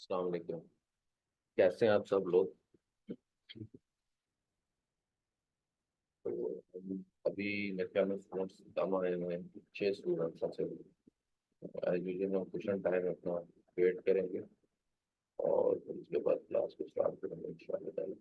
अस्सलाम वालेकुम। कैसे हैं आप सब लोग? तो अभी मेरे ख्याल में स्टूडेंट्स कम आए हुए हैं, 6 स्टूडेंट्स हैं सिर्फ। एज यूजल हम क्वेश्चन टाइम अपना वेट करेंगे और उसके बाद क्लास को स्टार्ट करेंगे इंशाल्लाह।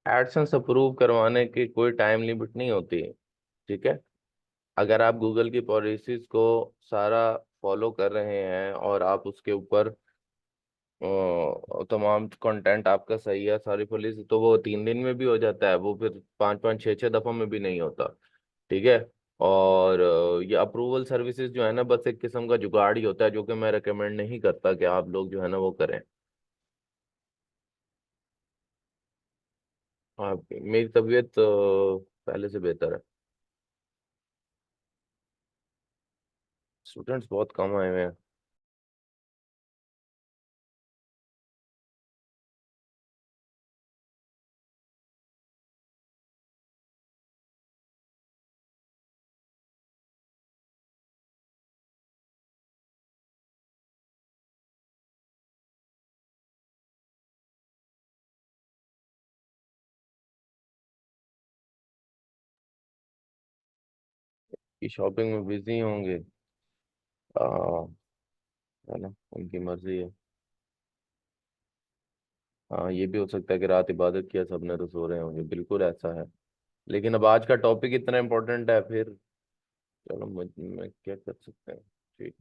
एडसेंस अप्रूव करवाने की कोई टाइम लिमिट नहीं होती है। ठीक है, अगर आप गूगल की पॉलिसीज को सारा फॉलो कर रहे हैं और आप उसके ऊपर तमाम कंटेंट आपका सही है, सारी पॉलिसी, तो वो 3 दिन में भी हो जाता है, वो फिर 5-5 6-6 दफा में भी नहीं होता। ठीक है। और ये अप्रूवल सर्विसेज जो है ना, बस एक किस्म का जुगाड़ ही होता है, जो कि मैं रेकमेंड नहीं करता कि आप लोग जो है ना वो करें। हाँ, मेरी तबीयत पहले से बेहतर है। स्टूडेंट्स बहुत कम आए हुए हैं। कि शॉपिंग में बिजी होंगे। आ, है ना, उनकी मर्जी है। हाँ, ये भी हो सकता है कि रात इबादत किया सबने तो सो रहे होंगे, बिल्कुल ऐसा है। लेकिन अब आज का टॉपिक इतना इम्पोर्टेंट है फिर, चलो मैं क्या कर सकते हैं। ठीक।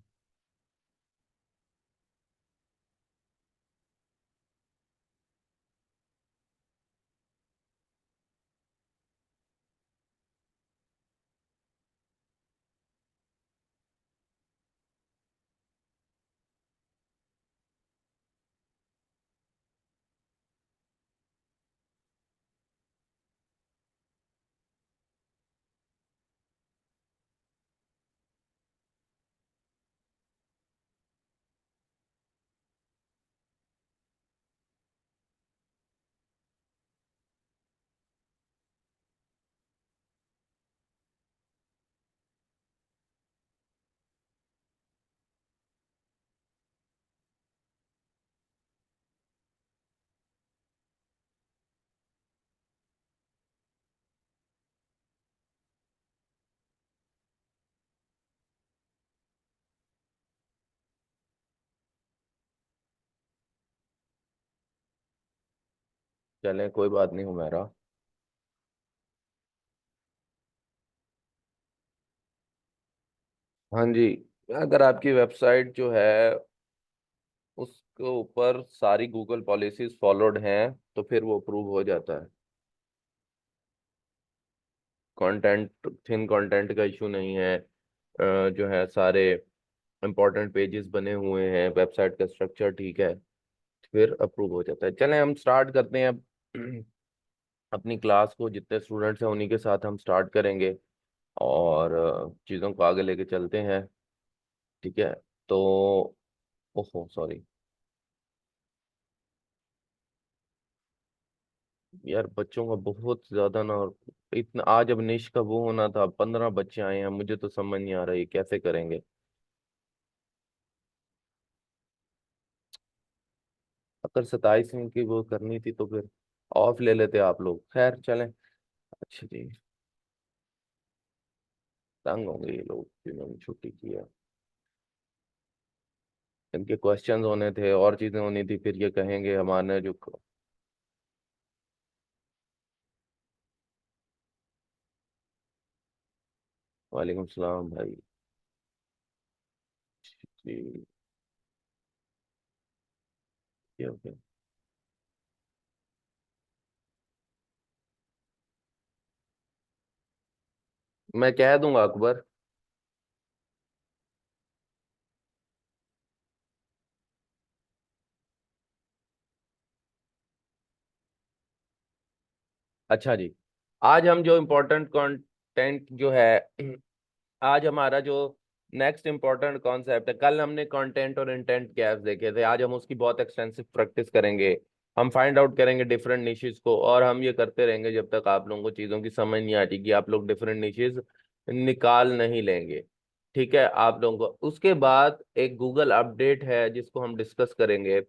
चलें, कोई बात नहीं, हुमैरा। हाँ जी, अगर आपकी वेबसाइट जो है उसके ऊपर सारी गूगल पॉलिसीज फॉलोड हैं तो फिर वो अप्रूव हो जाता है। कंटेंट, थिन कंटेंट का इशू नहीं है। जो है सारे इंपॉर्टेंट पेजेस बने हुए हैं, वेबसाइट का स्ट्रक्चर ठीक है, फिर अप्रूव हो जाता है। चलें हम स्टार्ट करते हैं अब। अपनी क्लास को, जितने स्टूडेंट्स हैं उन्हीं के साथ हम स्टार्ट करेंगे और चीज़ों को आगे लेके चलते हैं। ठीक है। तो ओहो सॉरी यार, बच्चों का बहुत ज्यादा ना, इतना आज अब निश का वो होना था, 15 बच्चे आए हैं, मुझे तो समझ नहीं आ रहा है कैसे करेंगे। अगर 27वीं की वो करनी थी तो फिर ऑफ ले लेते आप लोग, खैर चलें। अच्छा जी, तंग होंगे ये लोग जिन्होंने छुट्टी की है। इनके क्वेश्चंस होने थे और चीजें होनी थी, फिर ये कहेंगे हमारे जो। वालेकुम सलाम भाई। जी। ओके। मैं कह दूंगा अकबर। अच्छा जी, आज हम जो इम्पोर्टेंट कंटेंट जो है, आज हमारा जो नेक्स्ट इम्पोर्टेंट कॉन्सेप्ट है, कल हमने कंटेंट और इंटेंट गैप्स देखे थे, आज हम उसकी बहुत एक्सटेंसिव प्रैक्टिस करेंगे। हम फाइंड आउट करेंगे डिफरेंट निशेस को, और हम ये करते रहेंगे जब तक आप लोगों को चीज़ों की समझ नहीं आती कि आप लोग डिफरेंट निशेस निकाल नहीं लेंगे। ठीक है, आप लोगों को उसके बाद एक गूगल अपडेट है जिसको हम डिस्कस करेंगे,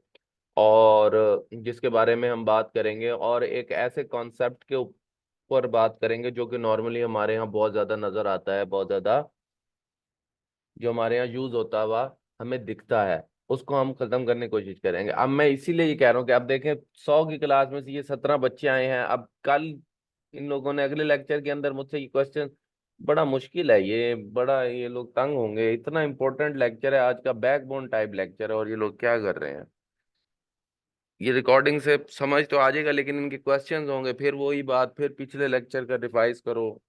और जिसके बारे में हम बात करेंगे, और एक ऐसे कॉन्सेप्ट के ऊपर बात करेंगे जो कि नॉर्मली हमारे यहाँ बहुत ज़्यादा नज़र आता है, बहुत ज़्यादा जो हमारे यहाँ यूज होता हुआ हमें दिखता है। उसको हम खत्म करने की कोशिश करेंगे। अब मैं इसीलिए ये कह रहा हूँ कि अब देखें 100 की क्लास में से ये 17 बच्चे आए हैं। अब कल इन लोगों ने अगले लेक्चर के अंदर मुझसे ये क्वेश्चन, बड़ा मुश्किल है ये, बड़ा ये लोग तंग होंगे। इतना इंपॉर्टेंट लेक्चर है आज का, बैकबोन टाइप लेक्चर है, और ये लोग क्या कर रहे हैं। ये रिकॉर्डिंग से समझ तो आ जाएगा, लेकिन इनके क्वेश्चंस होंगे, फिर वही बात, फिर पिछले लेक्चर का रिवाइज करो।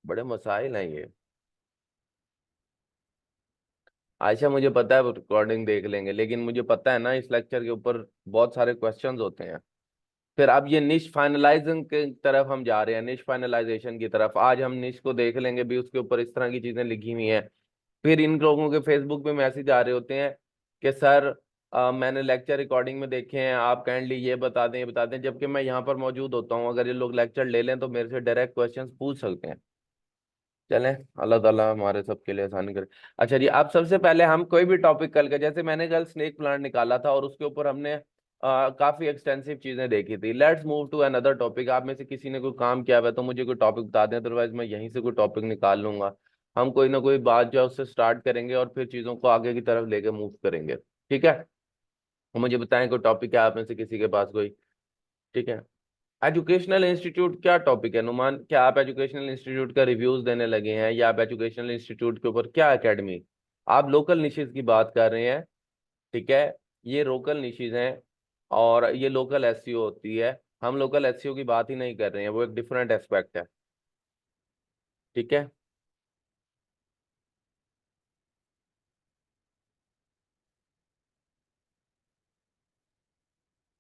बड़े मसाइल हैं ये। आयशा मुझे पता है वो रिकॉर्डिंग देख लेंगे, लेकिन मुझे पता है ना इस लेक्चर के ऊपर बहुत सारे क्वेश्चंस होते हैं। फिर अब ये निश फाइनलाइजिंग की तरफ हम जा रहे हैं, निश फाइनलाइजेशन की तरफ। आज हम निश को देख लेंगे भी, उसके ऊपर इस तरह की चीजें लिखी हुई हैं। फिर इन लोगों के फेसबुक पे मैसेज आ रहे होते हैं कि सर मैंने लेक्चर रिकॉर्डिंग में देखे हैं, आप काइंडली ये बता दें, ये बता दें, जबकि मैं यहाँ पर मौजूद होता हूँ। अगर ये लोग लेक्चर ले लें तो मेरे से डायरेक्ट क्वेश्चंस पूछ सकते हैं। चलें, अल्लाह ताला हमारे सबके लिए आसानी करे। अच्छा जी, आप सबसे पहले हम कोई भी टॉपिक कल के, जैसे मैंने कल स्नेक प्लांट निकाला था और उसके ऊपर हमने काफी एक्सटेंसिव चीजें देखी थी। Let's move to another topic. आप में से किसी ने कोई काम किया हुआ है तो मुझे कोई टॉपिक बता दें, अदरवाइज मैं यहीं से कोई टॉपिक निकाल लूंगा। हम कोई ना कोई बात जो है उससे स्टार्ट करेंगे और फिर चीजों को आगे की तरफ लेके मूव करेंगे। ठीक है, तो मुझे बताएं कोई टॉपिक है आप में से किसी के पास कोई। ठीक है, एजुकेशनल इंस्टीट्यूट क्या टॉपिक है नुमान? क्या आप एजुकेशनल इंस्टीट्यूट का रिव्यूज देने लगे हैं, या आप एजुकेशनल इंस्टीट्यूट के ऊपर क्या एकेडमी? आप लोकल निशेज की बात कर रहे हैं। ठीक है, ये लोकल निशेज हैं और ये लोकल एसईओ होती है। हम लोकल एसईओ की बात ही नहीं कर रहे हैं, वो एक डिफरेंट एस्पेक्ट है। ठीक है,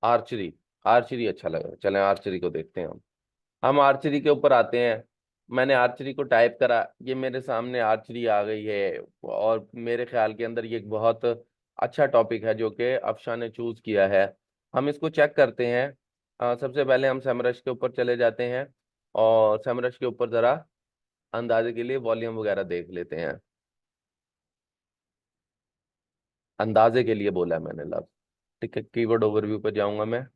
आर्चरी। आर्चरी अच्छा लगा, चलें आर्चरी को देखते हैं हम आर्चरी के ऊपर आते हैं। मैंने आर्चरी को टाइप करा, ये मेरे सामने आर्चरी आ गई है। और मेरे ख्याल के अंदर ये एक बहुत अच्छा टॉपिक है जो कि अफशा ने चूज किया है। हम इसको चेक करते हैं। सबसे पहले हम सेमरश के ऊपर चले जाते हैं और सेमरश के ऊपर जरा अंदाजे के लिए वॉल्यूम वगैरह देख लेते हैं। अंदाजे के लिए बोला है मैंने लफ्ज। ठीक है, कीवर्ड ओवरव्यू पर जाऊंगा मैं।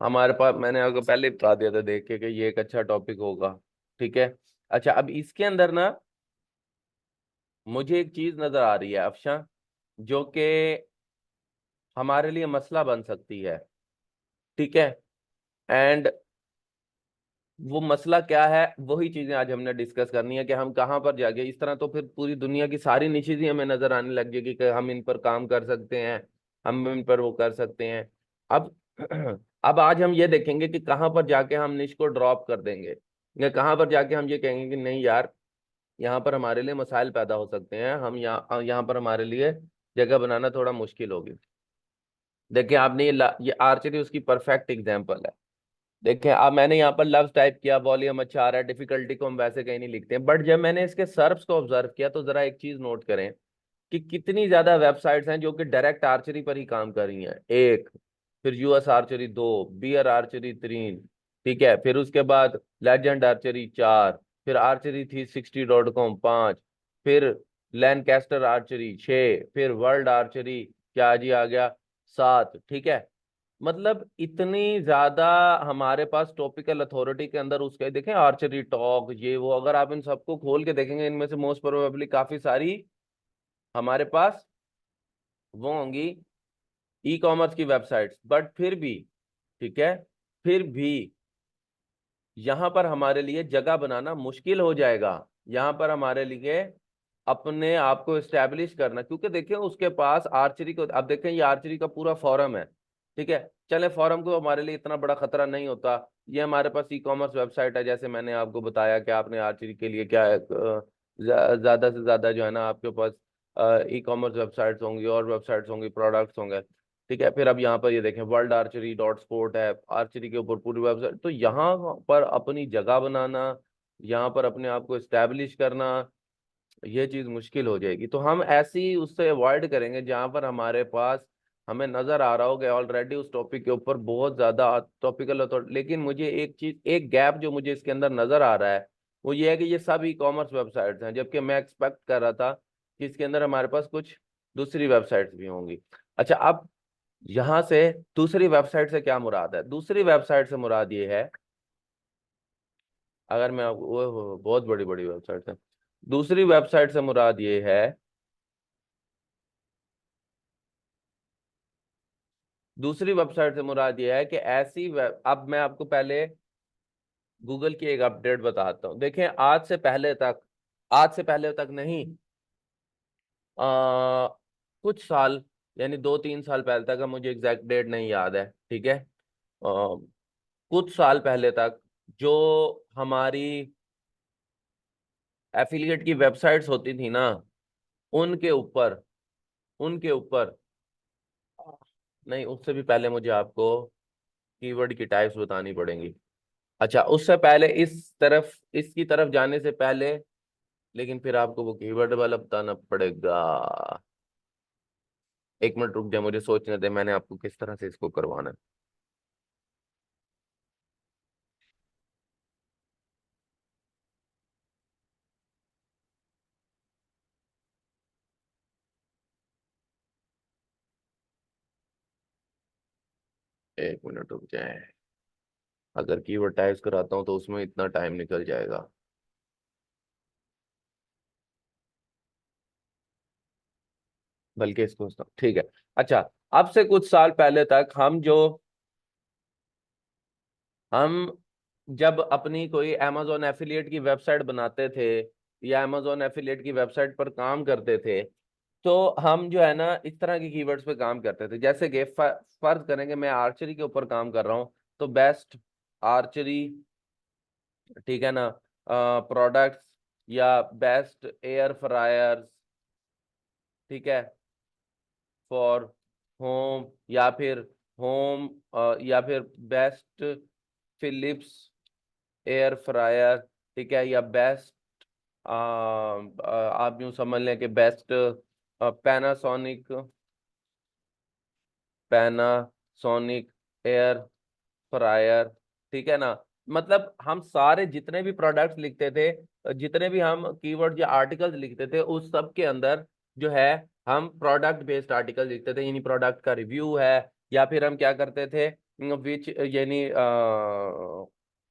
हमारे पास, मैंने आपको पहले ही बता दिया था देख के कि ये एक अच्छा टॉपिक होगा। ठीक है, अच्छा अब इसके अंदर ना मुझे एक चीज नजर आ रही है अफशा, जो कि हमारे लिए मसला बन सकती है। ठीक है, एंड वो मसला क्या है, वही चीजें आज हमने डिस्कस करनी है कि हम कहाँ पर जाके। इस तरह तो फिर पूरी दुनिया की सारी निचीज ही हमें नजर आने लग जाएगी कि हम इन पर काम कर सकते हैं, हम इन पर वो कर सकते हैं। अब अब आज हम ये देखेंगे कि कहाँ पर जाके हम निश को ड्रॉप कर देंगे, या कहाँ पर जाके हम ये कहेंगे कि नहीं यार, यहाँ पर हमारे लिए मसाइल पैदा हो सकते हैं, हम यहाँ यहाँ पर हमारे लिए जगह बनाना थोड़ा मुश्किल होगी। देखिए आपने ये आर्चरी उसकी परफेक्ट एग्जांपल है। देखिए अब मैंने यहाँ पर लफ्ज टाइप किया, वॉल्यूम अच्छा आ रहा है, डिफिकल्टी को हम वैसे कहीं नहीं लिखते हैं, बट जब मैंने इसके सर्व्स को ऑब्जर्व किया तो जरा एक चीज नोट करें कि कितनी ज्यादा वेबसाइट्स हैं जो कि डायरेक्ट आर्चरी पर ही काम कर रही हैं। एक, फिर यूएस आर्चरी दो, बियर आर्चरी तीन, ठीक है, फिर उसके बाद लेजेंड आर्चरी चार, फिर आर्चरी 360.com पांच, फिर लैनकास्टर आर्चरी छः, फिर वर्ल्ड आर्चरी क्या जी आ गया सात। ठीक है, मतलब इतनी ज्यादा हमारे पास टॉपिकल अथॉरिटी के अंदर उसके देखें, आर्चरी टॉक ये वो, अगर आप इन सबको खोल के देखेंगे इनमें से मोस्ट प्रोबेबली काफी सारी हमारे पास वो होंगी ई कॉमर्स की वेबसाइट्स। बट फिर भी, ठीक है, फिर भी यहाँ पर हमारे लिए जगह बनाना मुश्किल हो जाएगा। यहाँ पर हमारे लिए अपने आप को एस्टेब्लिश करना, क्योंकि देखिए उसके पास आर्चरी को, अब देखें ये आर्चरी का पूरा फॉरम है। ठीक है, चले फॉरम को हमारे लिए इतना बड़ा खतरा नहीं होता। ये हमारे पास ई कॉमर्स वेबसाइट है, जैसे मैंने आपको बताया कि आपने आर्चरी के लिए क्या है, ज्यादा से ज्यादा जो है ना आपके पास ई कॉमर्स वेबसाइट्स होंगी और वेबसाइट्स होंगी, प्रोडक्ट्स होंगे। ठीक है, फिर अब यहाँ पर ये देखें वर्ल्ड आर्चरी डॉट स्पोर्ट है, आर्चरी के ऊपर पूरी वेबसाइट। तो यहाँ पर अपनी जगह बनाना, यहाँ पर अपने आप को इस्टेब्लिश करना, ये चीज मुश्किल हो जाएगी। तो हम ऐसी उससे अवॉइड करेंगे जहां पर हमारे पास हमें नजर आ रहा हो कि ऑलरेडी उस टॉपिक के ऊपर बहुत ज्यादा टॉपिकल अथॉरिटी। लेकिन मुझे एक चीज, एक गैप जो मुझे इसके अंदर नजर आ रहा है वो ये है कि ये सब ई कॉमर्स वेबसाइट्स हैं, जबकि मैं एक्सपेक्ट कर रहा था कि इसके अंदर हमारे पास कुछ दूसरी वेबसाइट्स भी होंगी। अच्छा अब यहां से दूसरी वेबसाइट से क्या मुराद है? दूसरी वेबसाइट से मुराद ये है, अगर मैं वो बहुत बड़ी बड़ी वेबसाइट है, दूसरी वेबसाइट से मुराद ये है, दूसरी वेबसाइट से मुराद ये है कि ऐसी अब मैं आपको पहले गूगल की एक अपडेट बताता हूँ। देखें, आज से पहले तक नहीं, कुछ साल, यानी 2-3 साल पहले तक, अब मुझे एग्जैक्ट डेट नहीं याद है, ठीक है, कुछ साल पहले तक जो हमारी एफिलिएट की वेबसाइट्स होती थी ना, उनके ऊपर उनके ऊपर नहीं, उससे भी पहले मुझे आपको कीवर्ड की टाइप्स बतानी पड़ेंगी। अच्छा, उससे पहले इसकी तरफ जाने से पहले, लेकिन फिर आपको वो कीवर्ड वाला बताना पड़ेगा। एक मिनट रुक जाए, मुझे सोचने दे मैंने आपको किस तरह से इसको करवाना है। एक मिनट रुक जाए, अगर कीवर्ड टाइप्स कराता हूँ तो उसमें इतना टाइम निकल जाएगा। बल्कि इसको ठीक है। अच्छा, अब से कुछ साल पहले तक हम जब अपनी कोई अमेजोन एफिलिएट की वेबसाइट बनाते थे या अमेजोन एफिलिएट की वेबसाइट पर काम करते थे, तो हम जो है ना इस तरह की कीवर्ड्स पे काम करते थे। जैसे कि फर्ज करेंगे मैं आर्चरी के ऊपर काम कर रहा हूँ, तो बेस्ट आर्चरी, ठीक है ना, प्रोडक्ट्स, या बेस्ट एयर फ्रायर्स, ठीक है, फॉर होम, या फिर होम, या फिर बेस्ट फिलिप्स एयर फ्रायर, ठीक है, या बेस्ट, आप यूं समझ लें कि best Panasonic Panasonic air fryer, ठीक है ना। मतलब हम सारे जितने भी प्रोडक्ट्स लिखते थे, जितने भी हम कीवर्ड या आर्टिकल्स लिखते थे, उस सब के अंदर जो है हम प्रोडक्ट बेस्ड आर्टिकल लिखते थे, यानी प्रोडक्ट का रिव्यू है, या फिर हम क्या करते थे, विच यानी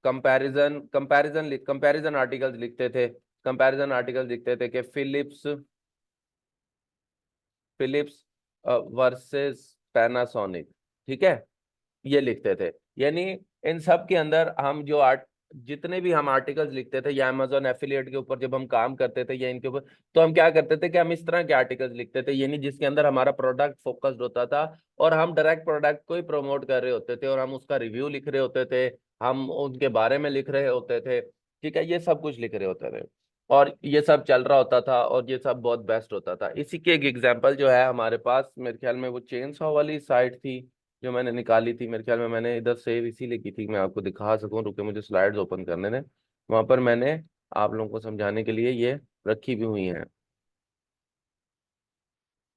कंपैरिजन आर्टिकल्स लिखते थे। कंपैरिजन आर्टिकल्स लिखते थे कि फिलिप्स वर्सेस पैनासोनिक, ठीक है, ये लिखते थे। यानी इन सब के अंदर हम जितने भी हम आर्टिकल्स लिखते थे या अमेजोन एफिलिएट के ऊपर जब हम काम करते थे या इनके ऊपर, तो हम क्या करते थे कि हम इस तरह के आर्टिकल्स लिखते थे, यानी जिसके अंदर हमारा प्रोडक्ट फोकस्ड होता था, और हम डायरेक्ट प्रोडक्ट को ही प्रमोट कर रहे होते थे, और हम उसका रिव्यू लिख रहे होते थे, हम उनके बारे में लिख रहे होते थे, ठीक है, ये सब कुछ लिख रहे होते थे, और ये सब चल रहा होता था, और ये सब बहुत बेस्ट होता था। इसी के एक एग्जांपल जो है हमारे पास, मेरे ख्याल में वो चेन सॉ वाली साइट थी जो मैंने निकाली थी, मेरे ख्याल में मैंने इधर सेव इसीलिए की थी कि मैं आपको दिखा सकूं, रुके मुझे स्लाइड्स ओपन करने दें। वहां पर मैंने आप लोगों को समझाने के लिए ये रखी भी हुई हैं,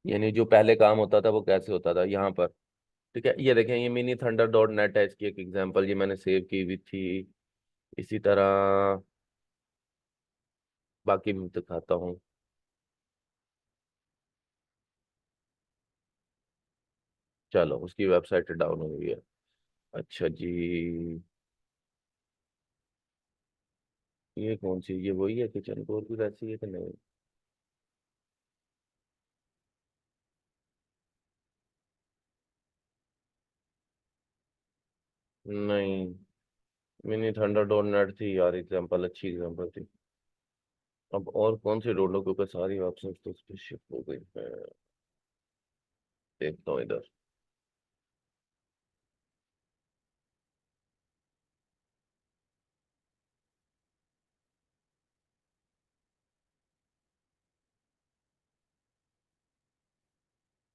यानी जो पहले काम होता था वो कैसे होता था यहाँ पर, ठीक है। ये देखें, ये मिनी थंडर डॉट नेट है, इसकी एक एग्जांपल, ये मैंने सेव की हुई थी। इसी तरह बाकी भी दिखाता हूँ। चलो, उसकी वेबसाइट डाउन हो गई है। अच्छा जी, ये कौन सी, ये वही है किचन कोर भी वैसी है कि नहीं? नहीं, मिनी थंडर डॉट नेट थी यार, एग्जांपल, अच्छी एग्जांपल थी। अब और कौन सी ढूंढो, क्योंकि सारी ऑप्शंस तो उस पर शिफ्ट हो गई है। देखता हूँ इधर।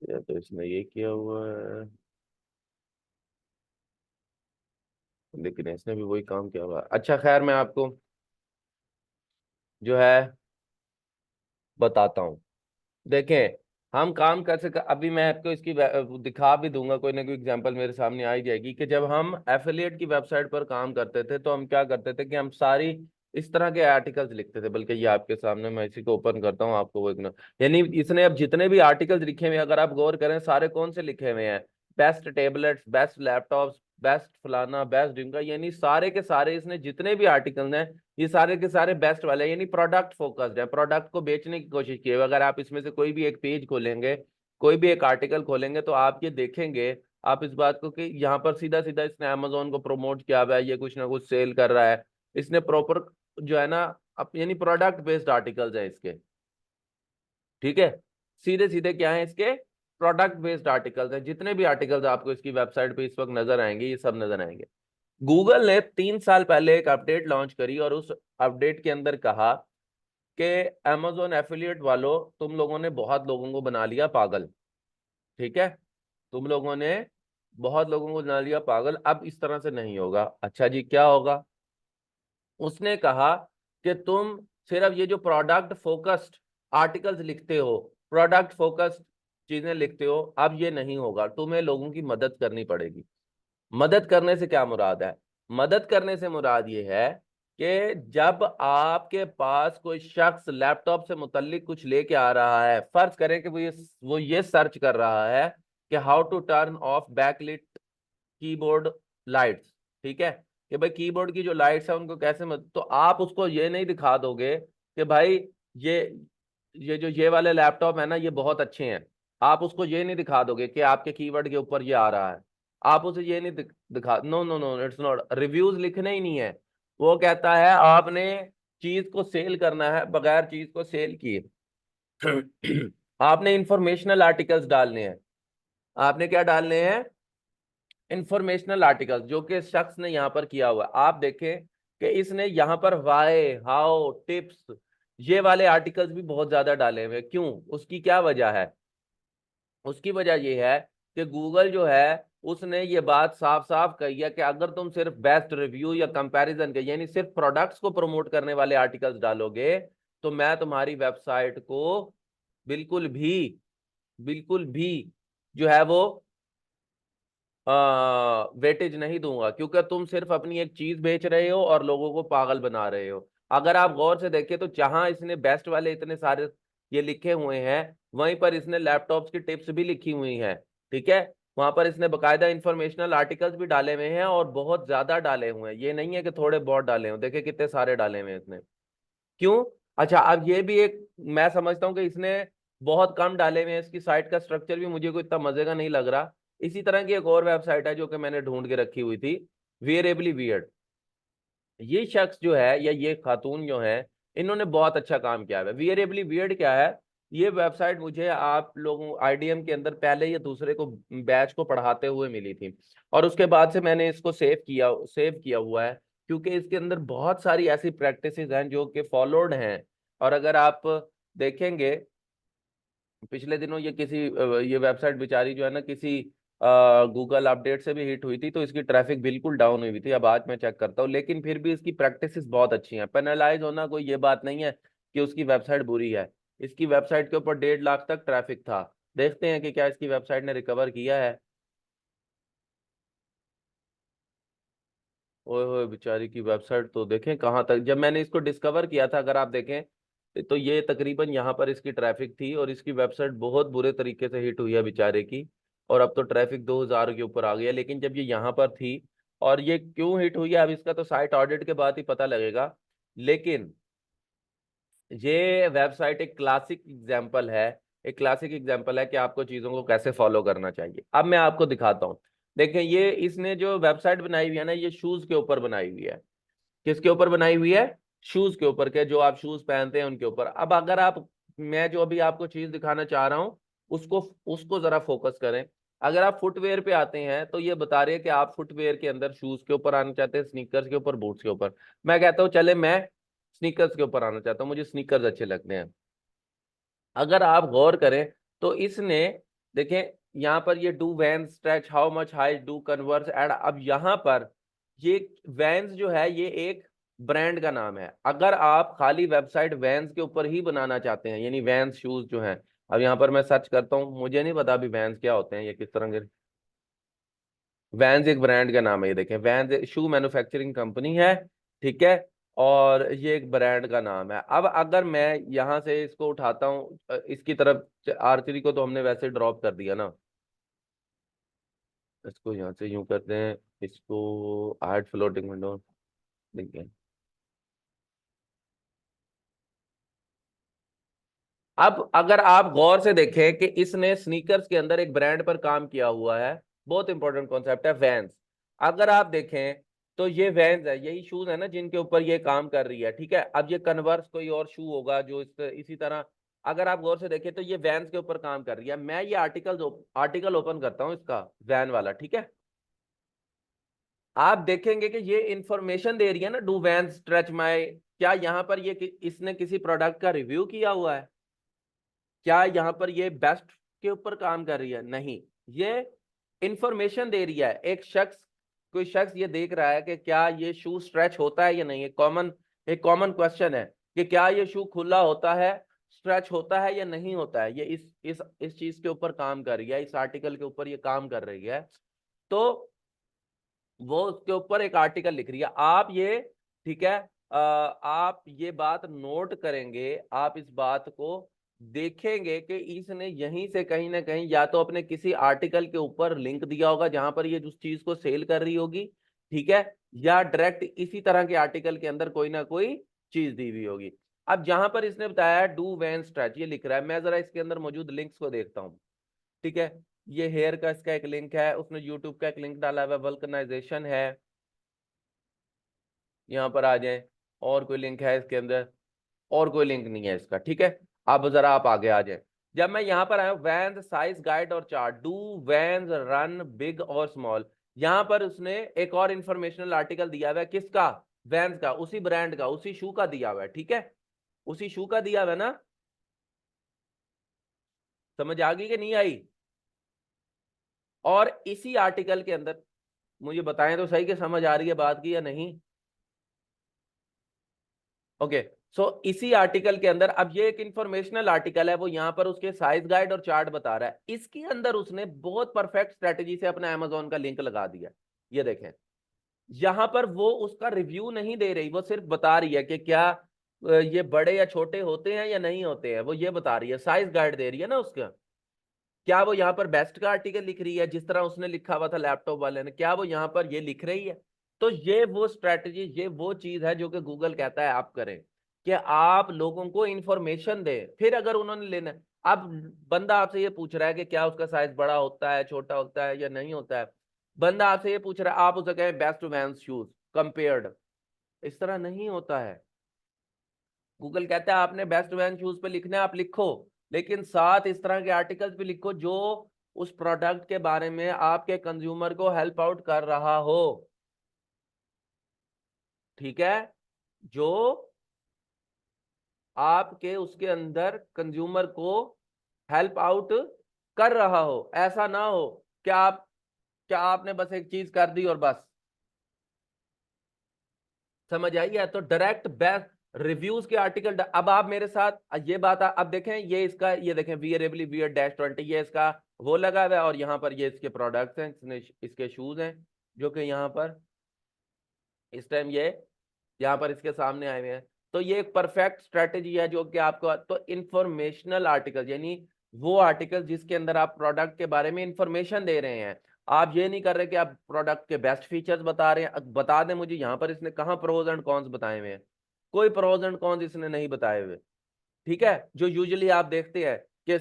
या तो इसने ये किया हुआ है, लेकिन इसने भी वही काम किया हुआ है। अच्छा खैर, मैं आपको जो है बताता हूँ। देखें, हम काम कैसे अभी मैं आपको इसकी दिखा भी दूंगा, कोई ना कोई एग्जांपल मेरे सामने आ ही जाएगी, कि जब हम एफिलिएट की वेबसाइट पर काम करते थे तो हम क्या करते थे कि हम सारी इस तरह के आर्टिकल्स लिखते थे। बल्कि ये आपके सामने, मैं इसी को ओपन करता हूँ, आपको वो यानी इसने अब जितने भी आर्टिकल्स लिखे हुए हैं, अगर आप गौर करें, सारे कौन से लिखे हुए हैं, best tablets, best laptops, best फलाना, बेस्ट ढिमका, यानी सारे के सारे इसने जितने भी आर्टिकल हैं ये सारे के सारे बेस्ट वाले हैं, यानी प्रोडक्ट फोकस्ड है, प्रोडक्ट को बेचने की कोशिश की है। अगर आप इसमें से कोई भी एक पेज खोलेंगे, कोई भी एक आर्टिकल खोलेंगे, तो आप ये देखेंगे, आप इस बात को कि यहाँ पर सीधा सीधा इसने अमेजोन को प्रमोट किया हुआ है, ये कुछ ना कुछ सेल कर रहा है, इसने प्रॉपर जो है ना यानी प्रोडक्ट बेस्ड आर्टिकल्स हैं इसके, ठीक है। सीधे सीधे क्या है इसके, प्रोडक्ट बेस्ड आर्टिकल्स हैं। जितने भी आर्टिकल्स आपको इसकी वेबसाइट पे इस वक्त नजर आएंगे, ये सब नजर आएंगे। गूगल ने 3 साल पहले एक अपडेट लॉन्च करी और उस अपडेट के अंदर कहा कि Amazon एफिलिएट वालों, तुम लोगों ने बहुत लोगों को बना लिया पागल, ठीक है, तुम लोगों ने बहुत लोगों को बना लिया पागल, अब इस तरह से नहीं होगा। अच्छा जी, क्या होगा? उसने कहा कि तुम सिर्फ ये जो प्रोडक्ट फोकस्ड आर्टिकल्स लिखते हो, प्रोडक्ट फोकस्ड चीजें लिखते हो, अब ये नहीं होगा, तुम्हें लोगों की मदद करनी पड़ेगी। मदद करने से क्या मुराद है? मदद करने से मुराद ये है कि जब आपके पास कोई शख्स लैपटॉप से मुतल्लिक कुछ लेके आ रहा है, फर्ज करें कि वो ये सर्च कर रहा है कि how to turn off backlit keyboard lights, ठीक है, कि भाई कीबोर्ड की जो लाइट्स है उनको कैसे तो आप उसको ये नहीं दिखा दोगे कि भाई ये ये वाले लैपटॉप है ना ये बहुत अच्छे हैं, आप उसको ये नहीं दिखा दोगे कि आपके कीवर्ड के ऊपर ये आ रहा है, आप उसे ये नहीं दिखा, no no no, it's not, reviews लिखने ही नहीं है। वो कहता है आपने चीज को सेल करना है, बगैर चीज को सेल किए आपने इंफॉर्मेशनल आर्टिकल्स डालने हैं। आपने क्या डालने हैं? इंफॉर्मेशनल आर्टिकल्स, जो कि शख्स ने यहाँ पर किया हुआ है। आप देखें कि इसने यहाँ पर वाई, हाउ, टिप्स, ये वाले आर्टिकल्स भी बहुत ज्यादा डाले हुए हैं। क्यों? उसकी क्या वजह है? उसकी वजह यह है कि गूगल जो है उसने ये बात साफ साफ कही है कि अगर तुम सिर्फ बेस्ट रिव्यू या कंपैरिजन के, यानी सिर्फ प्रोडक्ट्स को प्रमोट करने वाले आर्टिकल्स डालोगे, तो मैं तुम्हारी वेबसाइट को बिल्कुल भी, बिल्कुल भी जो है वो वेटेज नहीं दूंगा, क्योंकि तुम सिर्फ अपनी एक चीज बेच रहे हो और लोगों को पागल बना रहे हो। अगर आप गौर से देखें तो जहां इसने बेस्ट वाले इतने सारे ये लिखे हुए हैं, वहीं पर इसने लैपटॉप्स की टिप्स भी लिखी हुई हैं, ठीक है, वहां पर इसने बकायदा इंफॉर्मेशनल आर्टिकल्स भी डाले हुए हैं और बहुत ज्यादा डाले हुए हैं, ये नहीं है कि थोड़े बहुत डाले हुए, देखे कितने सारे डाले हुए हैं इसने। क्यों? अच्छा, अब ये भी एक, मैं समझता हूँ कि इसने बहुत कम डाले हुए हैं, इसकी साइट का स्ट्रक्चर भी मुझे कोई इतना मजे का नहीं लग रहा। इसी तरह की एक और वेबसाइट है जो कि मैंने ढूंढ के रखी हुई थी, वियरेबली वियर्ड। ये शख्स जो है या ये खातून जो है, इन्होंने बहुत अच्छा काम किया है। वियरेबली वियर्ड क्या है? ये वेबसाइट मुझे आप लोगों आईडीएम के अंदर पहले या दूसरे को बैच को पढ़ाते हुए मिली थी, और उसके बाद से मैंने इसको सेव किया हुआ है, क्योंकि इसके अंदर बहुत सारी ऐसी प्रैक्टिसेस हैं जो कि फॉलोड हैं। और अगर आप देखेंगे, पिछले दिनों ये वेबसाइट बेचारी जो है ना किसी गूगल अपडेट से भी हिट हुई थी, तो इसकी ट्रैफिक बिल्कुल डाउन हुई थी। अब आज मैं चेक करता हूँ, लेकिन फिर भी इसकी प्रैक्टिसेस बहुत अच्छी हैं। पेनलाइज होना कोई ये बात नहीं है कि उसकी वेबसाइट बुरी है। इसकी वेबसाइट के ऊपर 1.5 लाख तक ट्रैफिक था। देखते हैं कि क्या इसकी वेबसाइट ने रिकवर किया है। ओए होए, बेचारी की वेबसाइट तो देखें कहाँ तक, जब मैंने इसको डिस्कवर किया था, अगर आप देखें तो ये तकरीबन यहाँ पर इसकी ट्रैफिक थी, और इसकी वेबसाइट बहुत बुरे तरीके से हिट हुई है बेचारे की। और अब तो ट्रैफिक 2,000 के ऊपर आ गया, लेकिन जब ये यहाँ पर थी, और ये क्यों हिट हुई है अब इसका तो साइट ऑडिट के बाद ही पता लगेगा। लेकिन ये वेबसाइट एक क्लासिक एग्जाम्पल है, एक क्लासिक एग्जाम्पल है कि आपको चीज़ों को कैसे फॉलो करना चाहिए। अब मैं आपको दिखाता हूँ। देखें, ये इसने जो वेबसाइट बनाई हुई है ना, ये शूज के ऊपर बनाई हुई है। किसके ऊपर बनाई हुई है? शूज के ऊपर के, जो आप शूज पहनते हैं उनके ऊपर। अब अगर आप, मैं जो अभी आपको चीज दिखाना चाह रहा हूँ, उसको उसको जरा फोकस करें। अगर आप फुटवेयर पे आते हैं तो ये बता रहे हैं कि आप फुटवेयर के अंदर शूज के ऊपर आना चाहते हैं, स्नीकर्स के ऊपर, बूट्स के ऊपर। मैं कहता हूँ चले मैं स्नीकर्स के ऊपर आना चाहता हूँ, मुझे स्नीकर्स अच्छे लगते हैं। अगर आप गौर करें तो इसने, देखें यहाँ पर ये do Vans stretch how much high do Converse add, अब यहाँ पर ये वैन्स जो है ये एक ब्रांड का नाम है। अगर आप खाली वेबसाइट वैन्स के ऊपर ही बनाना चाहते हैं, यानी वैन्स शूज जो हैं, अब यहाँ पर मैं सर्च करता हूँ, मुझे नहीं पता अभी वैन्स क्या होते हैं, ये किस तरह के। वैन्स एक ब्रांड का नाम है, ये देखें, वैन्स शू मैन्युफैक्चरिंग कंपनी है, ठीक है, और ये एक ब्रांड का नाम है। अब अगर मैं यहाँ से इसको उठाता हूँ इसकी तरफ, आर्चरी को तो हमने वैसे ड्रॉप कर दिया ना, इसको यहाँ से यूं करते हैं, इसको ऐड फ्लोटिंग विंडो देखिए। अब अगर आप गौर से देखें कि इसने स्नीकर्स के अंदर एक ब्रांड पर काम किया हुआ है, बहुत इंपॉर्टेंट कॉन्सेप्ट है वैंस। अगर आप देखें तो ये वैंस है, यही शूज है ना जिनके ऊपर ये काम कर रही है, ठीक है। अब ये कन्वर्स कोई और शू होगा जो इसी तरह, अगर आप गौर से देखें तो ये वैंस के ऊपर काम कर रही है। मैं ये आर्टिकल ओपन करता हूं इसका, वैन वाला, ठीक है। आप देखेंगे कि ये इंफॉर्मेशन दे रही है ना, डू वैन स्ट्रेच माई, क्या यहाँ पर इसने किसी प्रोडक्ट का रिव्यू किया हुआ है? क्या यहाँ पर ये बेस्ट के ऊपर काम कर रही है? नहीं, ये इंफॉर्मेशन दे रही है। कोई शख्स ये देख रहा है कि क्या ये शू स्ट्रेच होता है या नहीं। एक कॉमन क्वेश्चन है कि क्या ये शू खुला होता है, स्ट्रेच होता है या नहीं होता है। ये इस चीज के ऊपर काम कर रही है, इस आर्टिकल के ऊपर ये काम कर रही है। तो वो उसके ऊपर एक आर्टिकल लिख रही है। आप ये, ठीक है, आप ये बात नोट करेंगे, आप इस बात को देखेंगे कि इसने यहीं से कहीं ना कहीं या तो अपने किसी आर्टिकल के ऊपर लिंक दिया होगा जहां पर ये जिस चीज को सेल कर रही होगी, ठीक है, या डायरेक्ट इसी तरह के आर्टिकल के अंदर कोई ना कोई चीज दी हुई होगी। अब जहां पर इसने बताया डू वैन स्ट्रेच ये लिख रहा है, मैं जरा इसके अंदर मौजूद लिंक्स को देखता हूँ, ठीक है। ये हेयर का इसका एक लिंक है, उसने यूट्यूब का एक लिंक डाला हुआ है, वल्कनाइजेशन है, यहाँ पर आ जाए। और कोई लिंक है इसके अंदर? और कोई लिंक नहीं है इसका, ठीक है। अब जरा आप आगे आ जाए। जब मैं यहाँ पर आया वैन साइज गाइड और chart, do when run big और स्मॉल, यहाँ पर उसने एक और इंफॉर्मेशनल आर्टिकल दिया हुआ है, किसका? वैन का, उसी ब्रांड का, उसी शू का दिया हुआ है, ठीक है। उसी शू का दिया हुआ है ना, समझ आ गई कि नहीं आई? और इसी आर्टिकल के अंदर मुझे बताएं तो सही कि समझ आ रही है बात की या नहीं। ओके, सो इसी आर्टिकल के अंदर, अब ये एक इंफॉर्मेशनल आर्टिकल है, वो यहाँ पर उसके साइज गाइड और चार्ट बता रहा है, इसके अंदर उसने बहुत परफेक्ट स्ट्रेटेजी से अपना अमेजोन का लिंक लगा दिया। ये देखें, यहां पर वो उसका रिव्यू नहीं दे रही, वो सिर्फ बता रही है कि क्या ये बड़े या छोटे होते हैं या नहीं होते हैं, वो ये बता रही है, साइज गाइड दे रही है ना उसका। क्या वो यहाँ पर बेस्ट का आर्टिकल लिख रही है जिस तरह उसने लिखा हुआ था लैपटॉप वाले ने? क्या वो यहाँ पर ये लिख रही है? तो ये वो स्ट्रेटजी, ये वो चीज है जो कि गूगल कहता है आप करें, कि आप लोगों को इंफॉर्मेशन दें। फिर अगर उन्होंने लेना, अब बंदा आपसे ये पूछ रहा है कि क्या उसका साइज बड़ा होता है, छोटा होता है या नहीं होता है, बंदा आपसे ये पूछ रहा है, आप उसे कहें बेस्ट वैंस शूज कंपेयर्ड, इस तरह नहीं होता है। गूगल कहता है आपने बेस्ट वैन शूज पे लिखना है, आप लिखो, लेकिन साथ इस तरह के आर्टिकल्स भी लिखो जो उस प्रोडक्ट के बारे में आपके कंज्यूमर को हेल्प आउट कर रहा हो, ठीक है, जो आपके उसके अंदर कंज्यूमर को हेल्प आउट कर रहा हो। ऐसा ना हो क्या आपने बस एक चीज कर दी और बस, समझ आई है? तो डायरेक्ट बेस्ट रिव्यूज के आर्टिकल, अब आप मेरे साथ ये बात अब देखें, ये इसका, ये देखें वियरेबली वियर -20, ये इसका वो लगा हुआ है, और यहाँ पर ये इसके प्रोडक्ट्स हैं, इसके शूज हैं जो कि यहाँ पर इस टाइम ये यहाँ पर इसके सामने आए हुए हैं। तो ये एक परफेक्ट स्ट्रेटेजी है जो कि आपको, तो इंफॉर्मेशनल आर्टिकल यानी वो आर्टिकल जिसके अंदर आप प्रोडक्ट के बारे में इंफॉर्मेशन दे रहे हैं। आप ये नहीं कर रहे कि आप प्रोडक्ट के बेस्ट फीचर्स बता रहे हैं। बता दें मुझे यहाँ पर इसने कहाँ प्रोज एंड कॉन्स बताए हुए हैं? कोई प्रोज एंड कॉन्स इसने नहीं बताए हुए, ठीक है। जो यूजुअली आप देखते हैं कि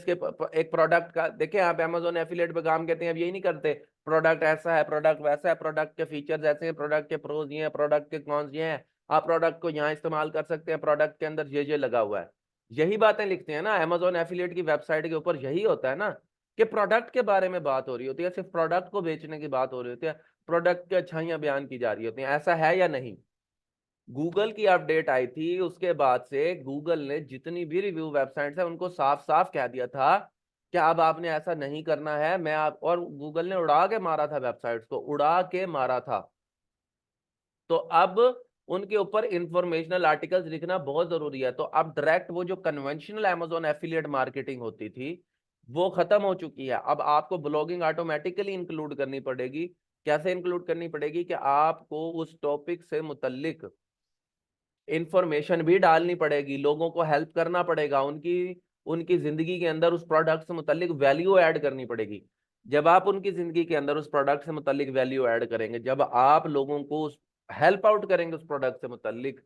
एक प्रोडक्ट का देखें, आप अमेजोन एफिलिएट पे काम करते हैं, अब यही नहीं करते, प्रोडक्ट ऐसा है, प्रोडक्ट वैसा है, प्रोडक्ट के फीचर्स ऐसे हैं, प्रोडक्ट के प्रोज ये हैं, प्रोडक्ट के कॉन्स ये हैं, आप प्रोडक्ट को यहाँ इस्तेमाल कर सकते हैं, प्रोडक्ट के अंदर ये लगा हुआ है। यही बातें लिखते हैं ना अमेजोन एफिलिएट की वेबसाइट के ऊपर, यही होता है ना कि प्रोडक्ट के बारे में बात हो रही होती है, सिर्फ प्रोडक्ट को बेचने की बात हो रही होती है, प्रोडक्ट की अच्छाइयां बयान की जा रही होती हैं। ऐसा है या नहीं? गूगल की अपडेट आई थी उसके बाद से गूगल ने जितनी भी रिव्यू वेबसाइट्स है उनको साफ साफ कह दिया था कि अब आपने ऐसा नहीं करना है। मैं आप और गूगल ने उड़ा के मारा था, वेबसाइट्स को उड़ा के मारा था। तो अब उनके ऊपर इंफॉर्मेशनल आर्टिकल्स लिखना बहुत जरूरी है। तो अब डायरेक्ट वो जो कन्वेंशनल अमेजोन एफिलिएट मार्केटिंग होती थी वो खत्म हो चुकी है। अब आपको ब्लॉगिंग ऑटोमेटिकली इंक्लूड करनी पड़ेगी। कैसे इंक्लूड करनी पड़ेगी? कि आपको उस टॉपिक से मुतल्लिक इंफॉर्मेशन भी डालनी पड़ेगी, लोगों को हेल्प करना पड़ेगा, उनकी उनकी जिंदगी के अंदर उस प्रोडक्ट से मुतालिक वैल्यू ऐड करनी पड़ेगी। जब आप उनकी जिंदगी के अंदर उस प्रोडक्ट से मुतालिक वैल्यू ऐड करेंगे, जब आप लोगों को हेल्प आउट करेंगे उस प्रोडक्ट से मुतालिक,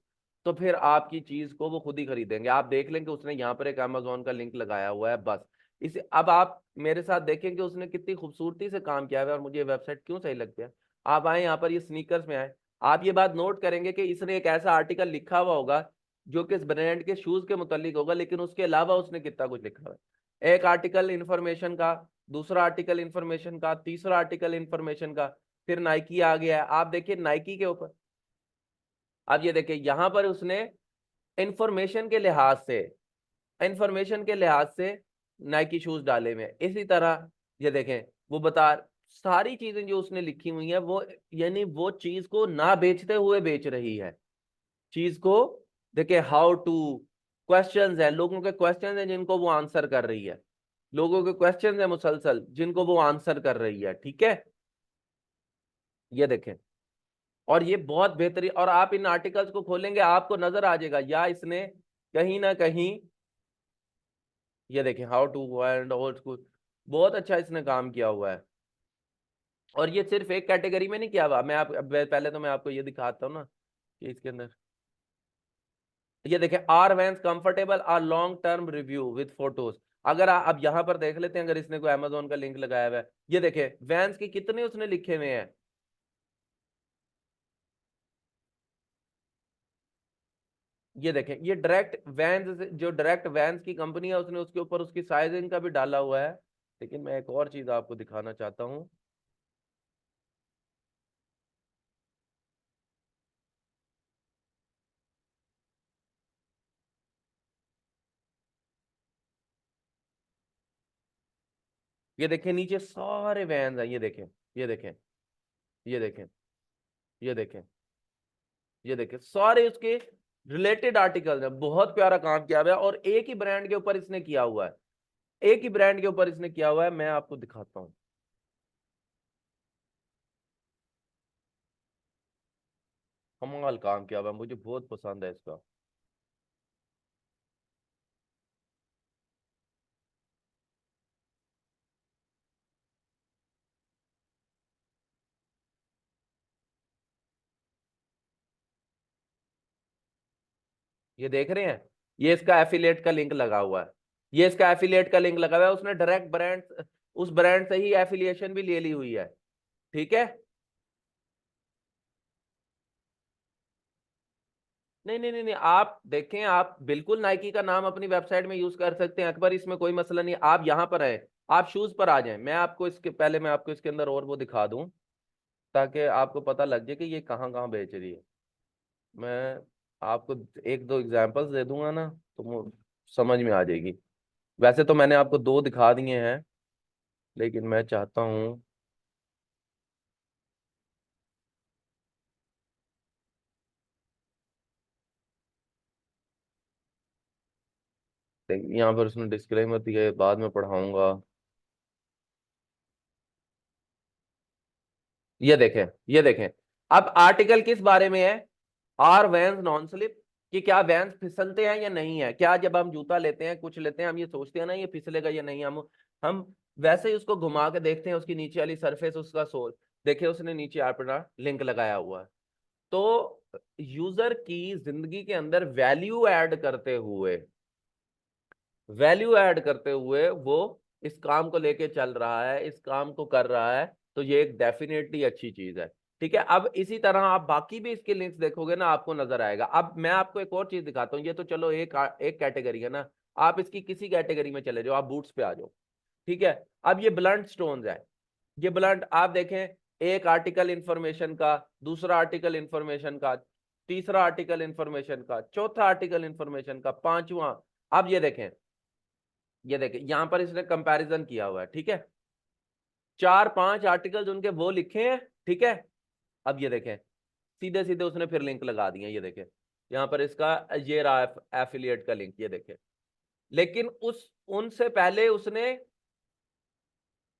तो फिर आपकी चीज को वो खुद ही खरीदेंगे। आप देख लेंगे उसने यहाँ पर एक अमेजोन का लिंक लगाया हुआ है बस। इसे अब आप मेरे साथ देखेंगे उसने कितनी खूबसूरती से काम किया हुआ है और मुझे ये वेबसाइट क्यों सही लगती है। आप आए यहाँ पर, ये स्नीकर्स में आए, आप ये बात नोट करेंगे कि इसने एक ऐसा आर्टिकल लिखा हुआ होगा जो कि इस ब्रांड के शूज के मुतालिक होगा, लेकिन उसके अलावा उसने कितना कुछ लिखा हुआ है। एक आर्टिकल इंफॉर्मेशन का, दूसरा आर्टिकल इंफॉर्मेशन का, तीसरा आर्टिकल इंफॉर्मेशन का, फिर नाइकी आ गया है। आप देखिए नाइकी के ऊपर, अब ये देखिए यहाँ पर उसने इंफॉर्मेशन के लिहाज से, इंफॉर्मेशन के लिहाज से नाइकी शूज डाले हुए हैं। इसी तरह ये देखें, वो बता, सारी चीजें जो उसने लिखी हुई है वो, यानी वो चीज को ना बेचते हुए बेच रही है चीज को। देखिए हाउ टू, क्वेश्चंस है, लोगों के क्वेश्चंस हैं जिनको वो आंसर कर रही है, लोगों के क्वेश्चंस है मुसलसल जिनको वो आंसर कर रही है। ठीक है, ये देखें, और ये बहुत बेहतरीन, और आप इन आर्टिकल्स को खोलेंगे आपको नजर आ जाएगा या इसने कहीं ना कहीं, ये देखें how to and old school, बहुत अच्छा इसने काम किया हुआ है। और ये सिर्फ एक कैटेगरी में नहीं किया हुआ, मैं आप पहले तो मैं आपको ये दिखाता हूँ ना कि इसके अंदर, ये देखें, are Vans comfortable are long term review with photos. अगर अब यहां पर देख लेते हैं, अगर इसने कोई अमेजोन का लिंक लगाया हुआ है, ये देखें वैंस के कितने उसने लिखे हुए हैं। ये देखें, ये डायरेक्ट वैंस, जो डायरेक्ट वैंस की कंपनी है उसने उसके ऊपर उसकी साइजिंग का भी डाला हुआ है। लेकिन मैं एक और चीज आपको दिखाना चाहता हूँ। ये देखें नीचे सारे वैंस हैं, ये देखें, ये देखें, ये देखें, ये देखें, ये देखें, सारे उसके रिलेटेड आर्टिकल्स हैं। बहुत प्यारा काम किया हुआ है और एक ही ब्रांड के ऊपर इसने किया हुआ है, एक ही ब्रांड के ऊपर इसने किया हुआ है। मैं आपको दिखाता हूँ, कमाल काम किया हुआ है, मुझे बहुत पसंद है इसका। ये देख रहे हैं, ये इसका एफिलिएट का लिंक लगा हुआ है, ये इसका एफिलिएट का लिंक लगा हुआ है, उसने डायरेक्ट ब्रांड, उस ब्रांड से ही एफिलिएशन भी ले ली हुई है। ठीक है, नहीं नहीं नहीं नहीं, आप देखें, आप बिल्कुल नाइकी का नाम अपनी वेबसाइट में यूज कर सकते हैं अकबर, इसमें कोई मसला नहीं। आप यहाँ पर आए, आप शूज पर आ जाएं, मैं आपको इसके पहले मैं आपको इसके अंदर और वो दिखा दूं ताकि आपको पता लग जाए कि ये कहाँ कहाँ बेच रही है। मैं आपको एक दो एग्जांपल्स दे दूंगा ना तो समझ में आ जाएगी। वैसे तो मैंने आपको दो दिखा दिए हैं, लेकिन मैं चाहता हूँ, यहाँ पर उसने डिस्क्लेमर दिया है, बाद में पढ़ाऊंगा। ये देखें, ये देखें, अब आर्टिकल किस बारे में है, आर वैंस नॉन स्लिप, कि क्या वैंस फिसलते हैं या नहीं है। क्या जब हम जूता लेते हैं, कुछ लेते हैं, हम ये सोचते हैं ना ये फिसलेगा या नहीं, हम वैसे ही उसको घुमा के देखते हैं उसकी नीचे वाली सरफेस, उसका सोल। देखिए उसने नीचे अपना लिंक लगाया हुआ है। तो यूजर की जिंदगी के अंदर वैल्यू ऐड करते हुए, वैल्यू ऐड करते हुए वो इस काम को लेके चल रहा है, इस काम को कर रहा है, तो ये एक डेफिनेटली अच्छी चीज है। ठीक है, अब इसी तरह आप बाकी भी इसके लिंक्स देखोगे ना आपको नजर आएगा। अब मैं आपको एक और चीज दिखाता हूँ, ये तो चलो एक एक कैटेगरी है ना, आप इसकी किसी कैटेगरी में चले जाओ, आप बूट्स पे आ जाओ। ठीक है, अब ये ब्लंट स्टोन्स है, ये ब्लंट आप देखें, एक आर्टिकल इंफॉर्मेशन का, दूसरा आर्टिकल इंफॉर्मेशन का, तीसरा आर्टिकल इंफॉर्मेशन का, चौथा आर्टिकल इंफॉर्मेशन का, पांचवा। अब ये देखें, ये देखें यहां पर इसने कंपैरिजन किया हुआ है। ठीक है, चार पांच आर्टिकल्स उनके वो लिखे हैं। ठीक है, अब ये देखें, सीधे सीधे उसने फिर लिंक लगा दिए, ये देखें यहां पर इसका, ये रहा एफिलिएट का लिंक, ये देखें। लेकिन उस उनसे पहले उसने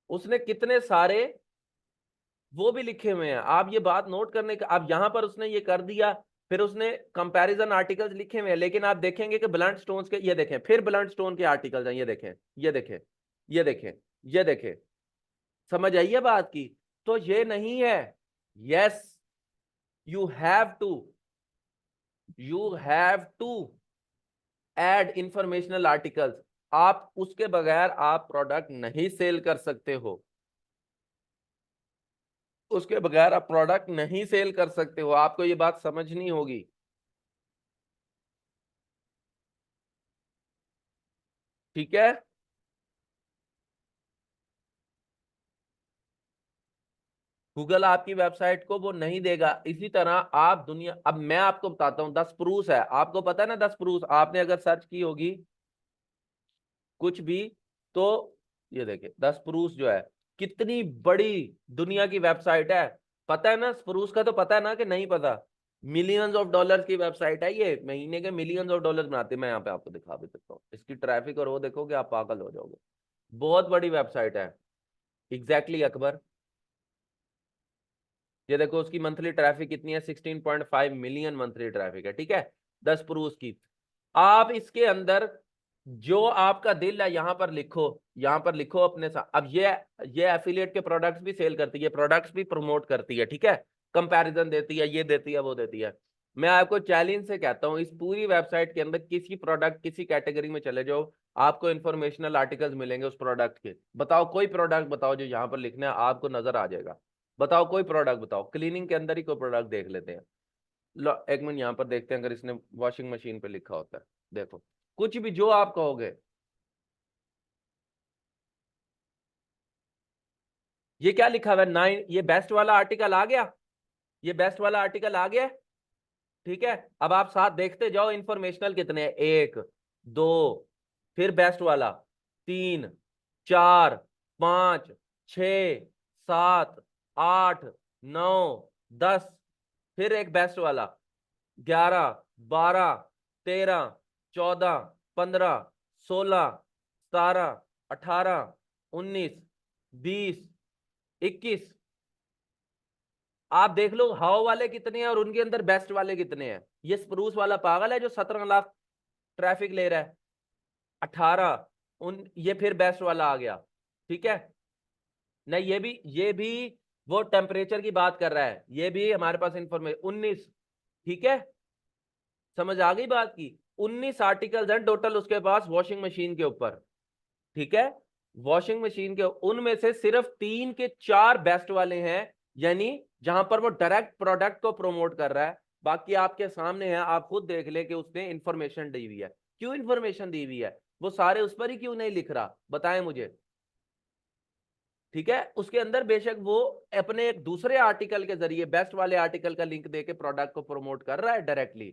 उसने कितने सारे वो भी लिखे हुए हैं, आप ये बात नोट करने का। अब यहां पर उसने ये कर दिया, फिर उसने कंपैरिजन आर्टिकल्स लिखे हुए हैं, लेकिन आप देखेंगे कि ब्लंट स्टोन्स के, ये देखें फिर ब्लंट स्टोन के आर्टिकल्स हैं, ये देखें, ये देखें, ये देखें, ये देखें, समझ आई है बात की? तो ये नहीं है, yes you have to add informational articles. आप उसके बगैर आप प्रोडक्ट नहीं सेल कर सकते हो, उसके बगैर आप प्रोडक्ट नहीं सेल कर सकते हो। आपको ये बात समझनी होगी। ठीक है, गूगल आपकी वेबसाइट को वो नहीं देगा। इसी तरह आप दुनिया, अब मैं आपको बताता हूं, 10 प्रूफ है, आपको पता है ना 10 प्रूफ, आपने अगर सर्च की होगी कुछ भी, तो ये देखिए 10 प्रूफ जो है, कितनी बड़ी दुनिया की वेबसाइट है। पता है ना स्प्रूस का? तो पता है ना कि नहीं पता? मिलियंस ऑफ डॉलर्स की वेबसाइट है ये, महीने के मिलियंस ऑफ डॉलर्स बनाते हैं। मैं यहाँ पे आपको दिखा भी सकता हूँ इसकी ट्रैफिक, और वो देखोगे आप पागल हो जाओगे। बहुत बड़ी वेबसाइट है। एग्जैक्टली अकबर, ये देखो उसकी मंथली ट्रैफिक कितनी है, 16.5 मिलियन मंथली ट्रैफिक है। ठीक है, 10 प्रूफ की। आप इसके अंदर जो आपका दिल है यहां पर लिखो, यहां पर लिखो अपने साथ। अब ये एफिलिएट के प्रोडक्ट्स भी सेल करती है, प्रोडक्ट्स भी प्रमोट करती है। ठीक है, कंपैरिजन देती है, ये देती है, वो देती है। मैं आपको चैलेंज से कहता हूं, इस पूरी वेबसाइट के अंदर किसी प्रोडक्ट, किसी कैटेगरी में चले जाओ, आपको इंफॉर्मेशनल आर्टिकल्स मिलेंगे उस प्रोडक्ट के। बताओ कोई प्रोडक्ट बताओ जो यहाँ पर लिखना है, आपको नजर आ जाएगा। बताओ कोई प्रोडक्ट बताओ, क्लीनिंग के अंदर ही कोई प्रोडक्ट देख लेते हैं। लो एक मिनट यहाँ पर देखते हैं, अगर इसने वॉशिंग मशीन पे लिखा होता है, देखो कुछ भी जो आप कहोगे। ये क्या लिखा हुआ है, 9, ये बेस्ट वाला आर्टिकल आ गया, ये बेस्ट वाला आर्टिकल आ गया। ठीक है, अब आप साथ देखते जाओ इंफॉर्मेशनल कितने हैं, 1, 2, फिर बेस्ट वाला 3, 4, 5, 6, 7, 8, 9, 10, फिर एक बेस्ट वाला 11, 12, 13, 14, 15, 16, 17, 18, 19, 20, 21। आप देख लो हाउ वाले कितने हैं और उनके अंदर बेस्ट वाले कितने हैं। ये स्प्रूस वाला पागल है जो 17 लाख ट्रैफिक ले रहा है, 18, उन ये फिर बेस्ट वाला आ गया। ठीक है, नहीं ये भी वो टेम्परेचर की बात कर रहा है, ये भी हमारे पास इंफॉर्मेशन 19। ठीक है, समझ आ गई बात की? 19 आर्टिकल्स हैं टोटल उसके पास वॉशिंग मशीन के ऊपर। ठीक है, वॉशिंग मशीन के उनमें से सिर्फ 3 के 4 बेस्ट वाले हैं, यानी जहां पर वो डायरेक्ट प्रोडक्ट को प्रमोट कर रहा है। बाकी आपके सामने है, आप खुद देख ले कि उसने इंफॉर्मेशन दी हुई है। क्यों इंफॉर्मेशन दी हुई है? वो सारे उस पर ही क्यों नहीं लिख रहा, बताएं मुझे। ठीक है, उसके अंदर बेशक वो अपने एक दूसरे आर्टिकल के जरिए बेस्ट वाले आर्टिकल का लिंक देके प्रोडक्ट को प्रमोट कर रहा है डायरेक्टली।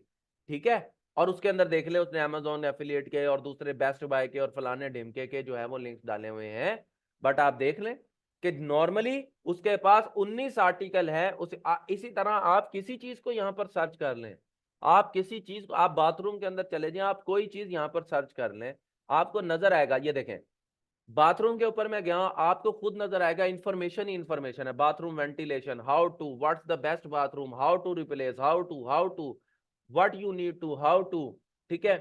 ठीक है, और उसके अंदर देख ले उसने अमेजोन एफिलिएट के और दूसरे बेस्ट बाय के और फलाने ढिमके के जो है वो लिंक्स डाले हुए हैं। बट आप देख लें कि नॉर्मली उसके पास 19 आर्टिकल है। इसी तरह आप किसी चीज को यहां पर सर्च कर लें, आप किसी चीज को, आप बाथरूम के अंदर चले जाएं, आप कोई चीज यहां पर सर्च कर लें, आपको नजर आएगा। ये देखें, बाथरूम के ऊपर मैं गया, आपको खुद नजर आएगा इंफॉर्मेशन ही इंफॉर्मेशन है। Bathroom ventilation, how to, what's the best bathroom, how to replace, how to what you need to, how to. ठीक है,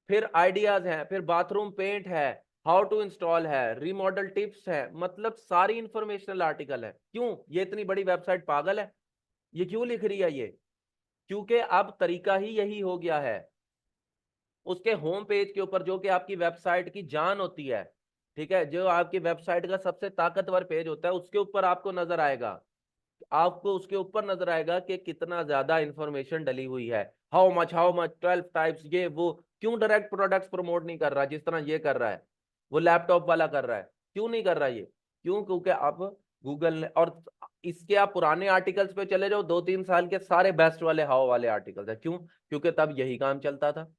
फिर आइडियाज हैं, फिर बाथरूम पेंट है, हाउ टू इंस्टॉल है, रिमॉडल टिप्स है, मतलब सारी इंफॉर्मेशनल आर्टिकल है। क्यों ये इतनी बड़ी वेबसाइट पागल है, ये क्यों लिख रही है ये? क्योंकि अब तरीका ही यही हो गया है। उसके होम पेज के ऊपर जो कि आपकी वेबसाइट की जान होती है, ठीक है, जो आपकी वेबसाइट का सबसे ताकतवर पेज होता है, उसके ऊपर आपको नजर आएगा, आपको उसके ऊपर नजर आएगा कि कितना ज्यादा इंफॉर्मेशन डली हुई है। हाउ मच 12 टाइप्स, ये वो। क्यों डायरेक्ट प्रोडक्ट्स प्रमोट नहीं कर रहा जिस तरह ये कर रहा है, वो लैपटॉप वाला कर रहा है? क्यों नहीं कर रहा ये? क्यों? क्योंकि अब गूगल ने, और इसके आप पुराने आर्टिकल्स पे चले जाओ, 2-3 साल के सारे बेस्ट वाले हाउ वाले आर्टिकल्स है। क्यों? क्योंकि तब यही काम चलता था,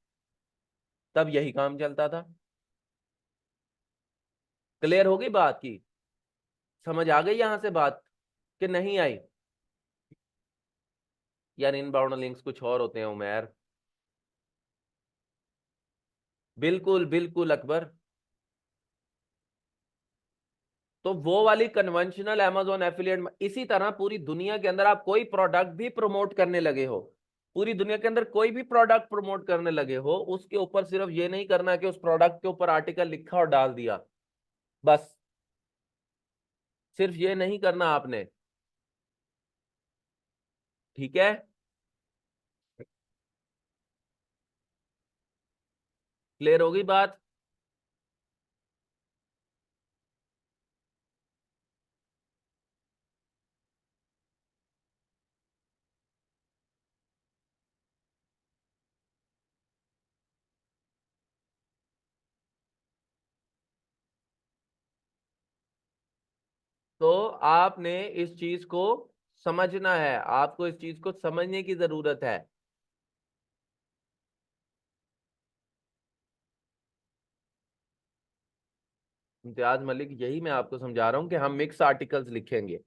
तब यही काम चलता था। क्लियर होगी बात की? समझ आ गई यहां से बात कि नहीं आई? यार इनबाउंड लिंक्स कुछ और होते हैं उमैर। बिल्कुल बिल्कुल अकबर। तो वो वाली कन्वेंशनल अमेजोन एफिलिएट, इसी तरह पूरी दुनिया के अंदर आप कोई प्रोडक्ट भी प्रमोट करने लगे हो, पूरी दुनिया के अंदर कोई भी प्रोडक्ट प्रमोट करने लगे हो, उसके ऊपर सिर्फ ये नहीं करना कि उस प्रोडक्ट के ऊपर आर्टिकल लिखा और डाल दिया बस। सिर्फ ये नहीं करना आपने, ठीक है। क्लियर होगी बात? तो आपने इस चीज को समझना है, आपको इस चीज को समझने की जरूरत है। इम्तियाज मलिक, यही मैं आपको समझा रहा हूं कि हम मिक्स आर्टिकल्स लिखेंगे।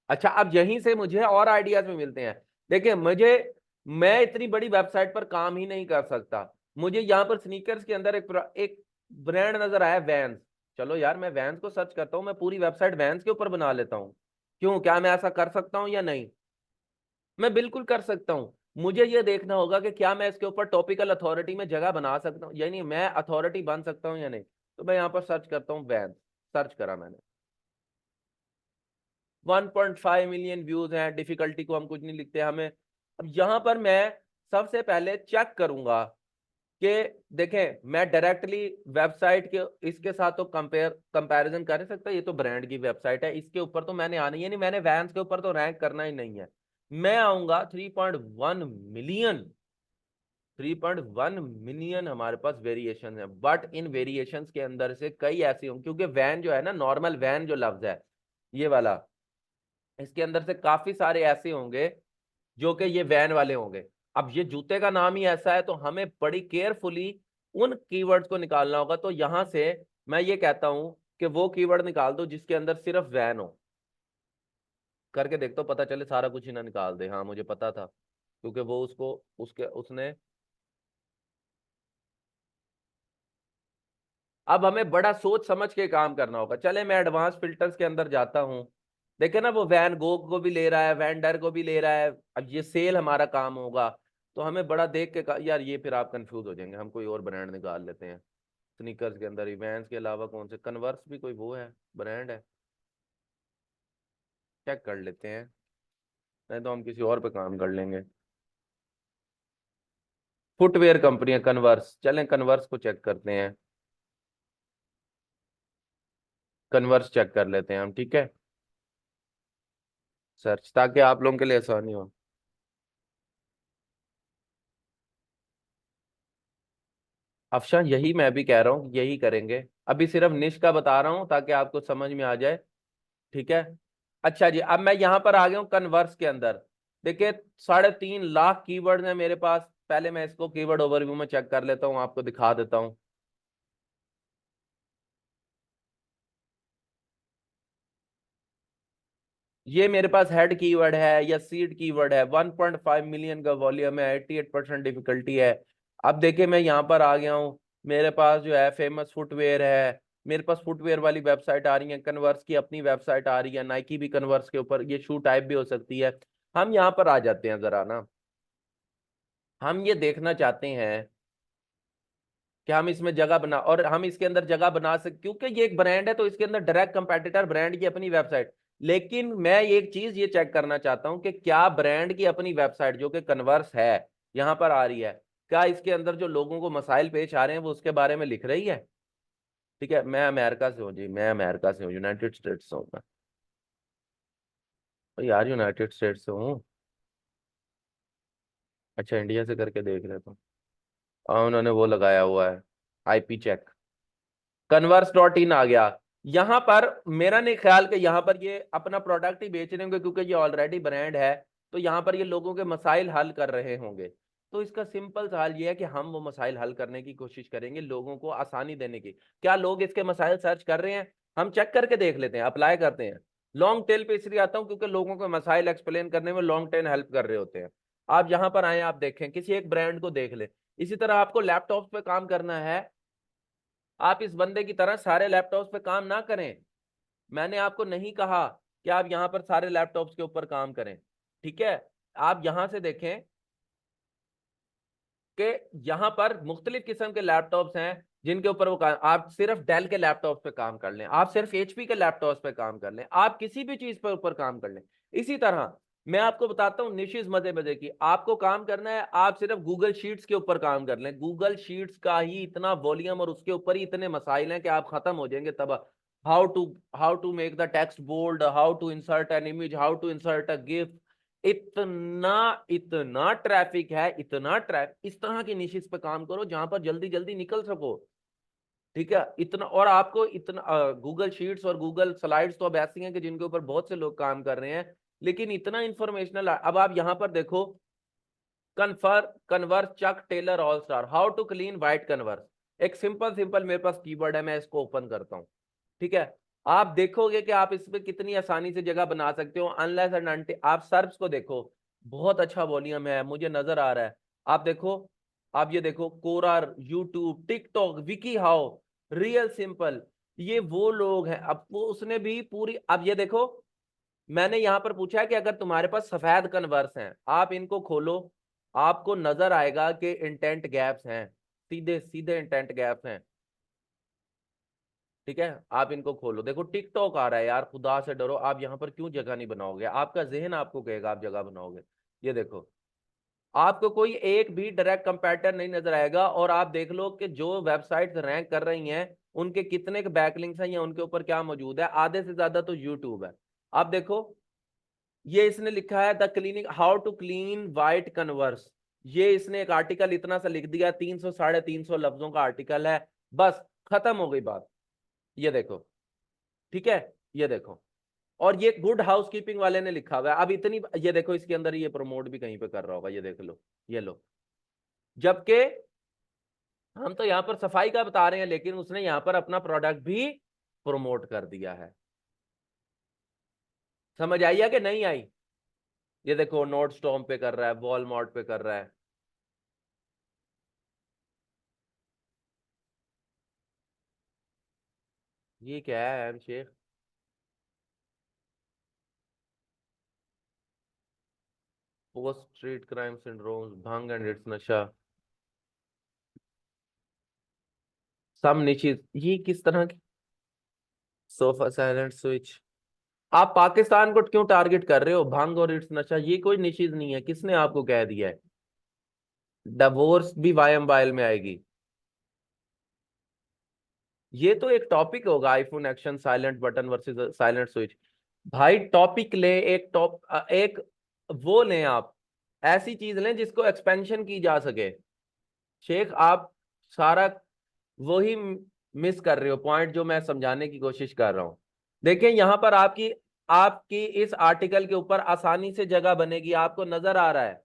अच्छा, अब यहीं से मुझे और आइडियाज भी मिलते हैं। देखिए मुझे, मैं इतनी बड़ी वेबसाइट पर काम ही नहीं कर सकता। मुझे यहाँ पर स्नीकर्स के अंदर एक ब्रांड नजर आया, वैंस। चलो यार, मैं वैंस को सर्च करता हूँ, मैं पूरी वेबसाइट वैंस के ऊपर बना लेता हूँ। क्यों, क्या मैं ऐसा कर सकता हूँ या नहीं? मैं बिल्कुल कर सकता हूँ। मुझे ये देखना होगा कि क्या मैं इसके ऊपर टॉपिकल अथॉरिटी में जगह बना सकता हूँ, यानी मैं अथॉरिटी बन सकता हूँ या नहीं। तो मैं यहाँ पर सर्च करता हूँ वैंस। सर्च करा मैंने, 1.5 मिलियन व्यूज हैं। डिफिकल्टी को हम कुछ नहीं लिखते हमें। अब यहां पर मैं सबसे पहले चेक करूंगा कि देखें, मैं डायरेक्टली वेबसाइट के इसके साथ तो कंपैरिजन कर नहीं सकता। ये तो ब्रांड की वेबसाइट है, इसके ऊपर तो मैंने आना ही नहीं, मैंने वैंस के ऊपर तो रैंक करना ही नहीं है। मैं आऊंगा 3.1 मिलियन। 3.1 मिलियन हमारे पास वेरिएशन है, बट इन वेरिएशंस के अंदर से कई ऐसे होंगे, क्योंकि वैन जो है ना, नॉर्मल वैन जो लफ्ज है ये वाला, इसके अंदर से काफी सारे ऐसे होंगे जो कि ये वैन वाले होंगे। अब ये जूते का नाम ही ऐसा है, तो हमें बड़ी केयरफुली उन कीवर्ड्स को निकालना होगा। तो यहां से मैं ये कहता हूं कि वो कीवर्ड निकाल दो जिसके अंदर सिर्फ वैन हो। करके देखते हो, पता चले सारा कुछ ही ना निकाल दे। हाँ, मुझे पता था, क्योंकि वो उसको उसके उसने। अब हमें बड़ा सोच समझ के काम करना होगा। चले, मैं एडवांस फिल्टर्स के अंदर जाता हूँ। देखे ना, वो वैन गो को भी ले रहा है, वैंडर को भी ले रहा है। अब ये सेल हमारा काम होगा, तो हमें बड़ा देख के यार ये फिर आप कंफ्यूज हो जाएंगे। हम कोई और ब्रांड निकाल लेते हैं। स्नीकर्स के अंदर ही वैंस के अलावा कौन से, कन्वर्स भी कोई वो है, ब्रांड है। चेक कर लेते हैं, नहीं तो हम किसी और पे काम कर लेंगे। फुटवेयर कंपनी है कन्वर्स, चलें कन्वर्स को चेक करते हैं। कन्वर्स चेक कर लेते हैं हम, ठीक है। सर्च, ताकि आप लोगों के लिए आसानी हो। अफशान, यही मैं भी कह रहा हूँ, यही करेंगे। अभी सिर्फ निश का बता रहा हूँ ताकि आपको समझ में आ जाए, ठीक है। अच्छा जी, अब मैं यहाँ पर आ गया हूँ कन्वर्स के अंदर। देखिए, 3.5 लाख कीवर्ड है मेरे पास। पहले मैं इसको कीवर्ड ओवरव्यू में चेक कर लेता हूँ, आपको दिखा देता हूँ। ये मेरे पास हेड कीवर्ड है या सीड कीवर्ड है। 1.5 मिलियन का वॉल्यूम है, 88% डिफिकल्टी है। अब देखिए, मैं यहाँ पर आ गया हूँ। मेरे पास जो है फेमस फुटवेयर है। मेरे पास फुटवेयर वाली वेबसाइट आ रही है, कन्वर्स की अपनी वेबसाइट आ रही है, नाइकी भी कन्वर्स के ऊपर, ये शू टाइप भी हो सकती है। हम यहाँ पर आ जाते हैं जरा ना। हम ये देखना चाहते हैं कि हम इसमें जगह बना, और हम इसके अंदर जगह बना सकते, क्योंकि ये एक ब्रांड है तो इसके अंदर डायरेक्ट कंपेटिटर ब्रांड की अपनी वेबसाइट। लेकिन मैं एक चीज ये चेक करना चाहता हूं कि क्या ब्रांड की अपनी वेबसाइट जो कि कन्वर्स है, यहां पर आ रही है, क्या इसके अंदर जो लोगों को मसाइल पेश आ रहे हैं वो उसके बारे में लिख रही है? ठीक है, मैं अमेरिका से हूँ जी, मैं अमेरिका से हूँ, यूनाइटेड स्टेट्स से हूँ मैं। तो यार, यूनाइटेड स्टेट्स से हूँ। अच्छा, इंडिया से करके देख रहे तो। उन्होंने वो लगाया हुआ है, आईपी चेक। converse.in आ गया। यहां पर मेरा नहीं ख्याल कि यहां पर ये अपना प्रोडक्ट ही बेच रहे होंगे, क्योंकि ये ऑलरेडी ब्रांड है। तो यहां पर ये लोगों के मसाइल हल कर रहे होंगे। तो इसका सिंपल सा हल ये है कि हम वो मसाइल हल करने की कोशिश करेंगे, लोगों को आसानी देने की। क्या लोग इसके मसाइल सर्च कर रहे हैं? हम चेक करके देख लेते हैं, अप्लाई करते हैं। लॉन्ग टेल पे इसलिए आता हूँ क्योंकि लोगों को मसाइल एक्सप्लेन करने में लॉन्ग टेल हेल्प कर रहे होते हैं। आप यहाँ पर आए, आप देखें, किसी एक ब्रांड को देख ले। इसी तरह आपको लैपटॉप पे काम करना है। आप इस बंदे की तरह सारे लैपटॉप्स पे काम ना करें। मैंने आपको नहीं कहा कि आप यहां पर सारे लैपटॉप्स के ऊपर काम करें, ठीक है। आप यहां से देखें कि यहां पर मुख्तलिफ किस्म के लैपटॉप्स हैं। जिनके ऊपर वो काम, आप सिर्फ डेल के लैपटॉप पे काम कर लें, आप सिर्फ एचपी के लैपटॉप पे काम कर लें, आप किसी भी चीज पर ऊपर काम कर लें। इसी तरह मैं आपको बताता हूँ निशिस मजे मजे की, आपको काम करना है, आप सिर्फ गूगल शीट्स के ऊपर काम कर लें, गूगल शीट्स का ही इतना वॉल्यूम और उसके ऊपर ही इतने मसाइल हैं कि आप खत्म हो जाएंगे तब। How to make the text bold, how to insert an image, how to insert a gif, इतना इतना ट्रैफिक है, इतना ट्रैफिक। इस तरह की निशिस पे काम करो जहां पर जल्दी जल्दी निकल सको, ठीक है। इतना, और आपको इतना गूगल शीट्स और गूगल स्लाइड्स तो अब ऐसी हैं कि जिनके ऊपर बहुत से लोग काम कर रहे हैं, लेकिन इतना इंफॉर्मेशनल। अब आप यहां पर देखो, Converse Chuck Taylor All Star, how to clean white Converse. एक सिंपल सिंपल मेरे पास कीवर्ड है, मैं इसको ओपन करता हूं, ठीक है। आप देखोगे कि आप इस पे कितनी आसानी से जगह बना सकते हो, अनलेस एंड अनटिल आप सर्च को देखो, बहुत अच्छा वॉल्यूम है, मुझे नजर आ रहा है। आप देखो, आप ये देखो, Quora, YouTube, TikTok, wikiHow, real simple, ये वो लोग हैं। अब वो उसने भी पूरी, अब ये देखो, मैंने यहां पर पूछा है कि अगर तुम्हारे पास सफेद कन्वर्स हैं, आप इनको खोलो, आपको नजर आएगा कि इंटेंट गैप्स हैं, सीधे सीधे इंटेंट गैप्स हैं, ठीक है। आप इनको खोलो, देखो टिकटॉक आ रहा है, यार खुदा से डरो, आप यहां पर क्यों जगह नहीं बनाओगे, आपका जहन आपको कहेगा आप जगह बनाओगे। ये देखो, आपको कोई एक भी डायरेक्ट कंपैरिजन नहीं नजर आएगा, और आप देख लो कि जो वेबसाइट्स रैंक कर रही हैं उनके कितने बैकलिंक्स हैं या उनके ऊपर क्या मौजूद है, आधे से ज्यादा तो यूट्यूब है। आप देखो, ये इसने लिखा है the cleaning, how to clean white Converse, ये इसने एक आर्टिकल इतना सा लिख दिया, 300 350 लफ्जों का आर्टिकल है, बस खत्म हो गई बात। ये देखो, ठीक है, ये देखो, और ये गुड हाउसकीपिंग वाले ने लिखा हुआ है। अब इतनी, ये देखो इसके अंदर ये प्रमोट भी कहीं पे कर रहा होगा, ये देख लो, ये लो, जबकि हम तो यहाँ पर सफाई का बता रहे हैं, लेकिन उसने यहाँ पर अपना प्रोडक्ट भी प्रमोट कर दिया है। समझ आई है कि नहीं आई? ये देखो, नोट स्टॉम पे कर रहा है, वॉलमार्ट पे कर रहा है। ये क्या है M Sheikh? Post street crime syndrome, bhang and its nasha, some निशित, ये किस तरह की? सोफा साइलेंट स्विच, आप पाकिस्तान को क्यों टारगेट कर रहे हो? भंग और इट्स नशा ये कोई निशित नहीं है, किसने आपको कह दिया है? डिवोर्स भी वायम वायल में आएगी। ये तो एक टॉपिक होगा, iPhone action silent button versus silent switch. भाई टॉपिक ले, एक वो लें आप, ऐसी चीज लें जिसको एक्सपेंशन की जा सके। शेख आप सारा वही मिस कर रहे हो पॉइंट जो मैं समझाने की कोशिश कर रहा हूं। देखिए यहां पर आपकी आपकी इस आर्टिकल के ऊपर आसानी से जगह बनेगी, आपको नजर आ रहा है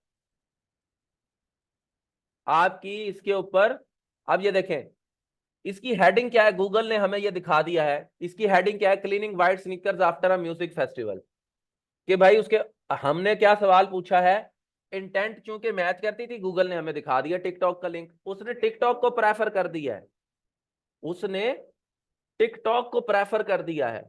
आपकी इसके ऊपर। अब ये देखें, इसकी हेडिंग क्या है, गूगल ने हमें ये दिखा दिया है, इसकी हेडिंग क्या है, cleaning white sneakers after a music festival. कि भाई उसके, हमने क्या सवाल पूछा है, इंटेंट चूंकि मैच करती थी, गूगल ने हमें दिखा दिया टिकटॉक का लिंक, उसने टिकटॉक को प्रेफर कर दिया है, उसने टिकटॉक को प्रेफर कर दिया है।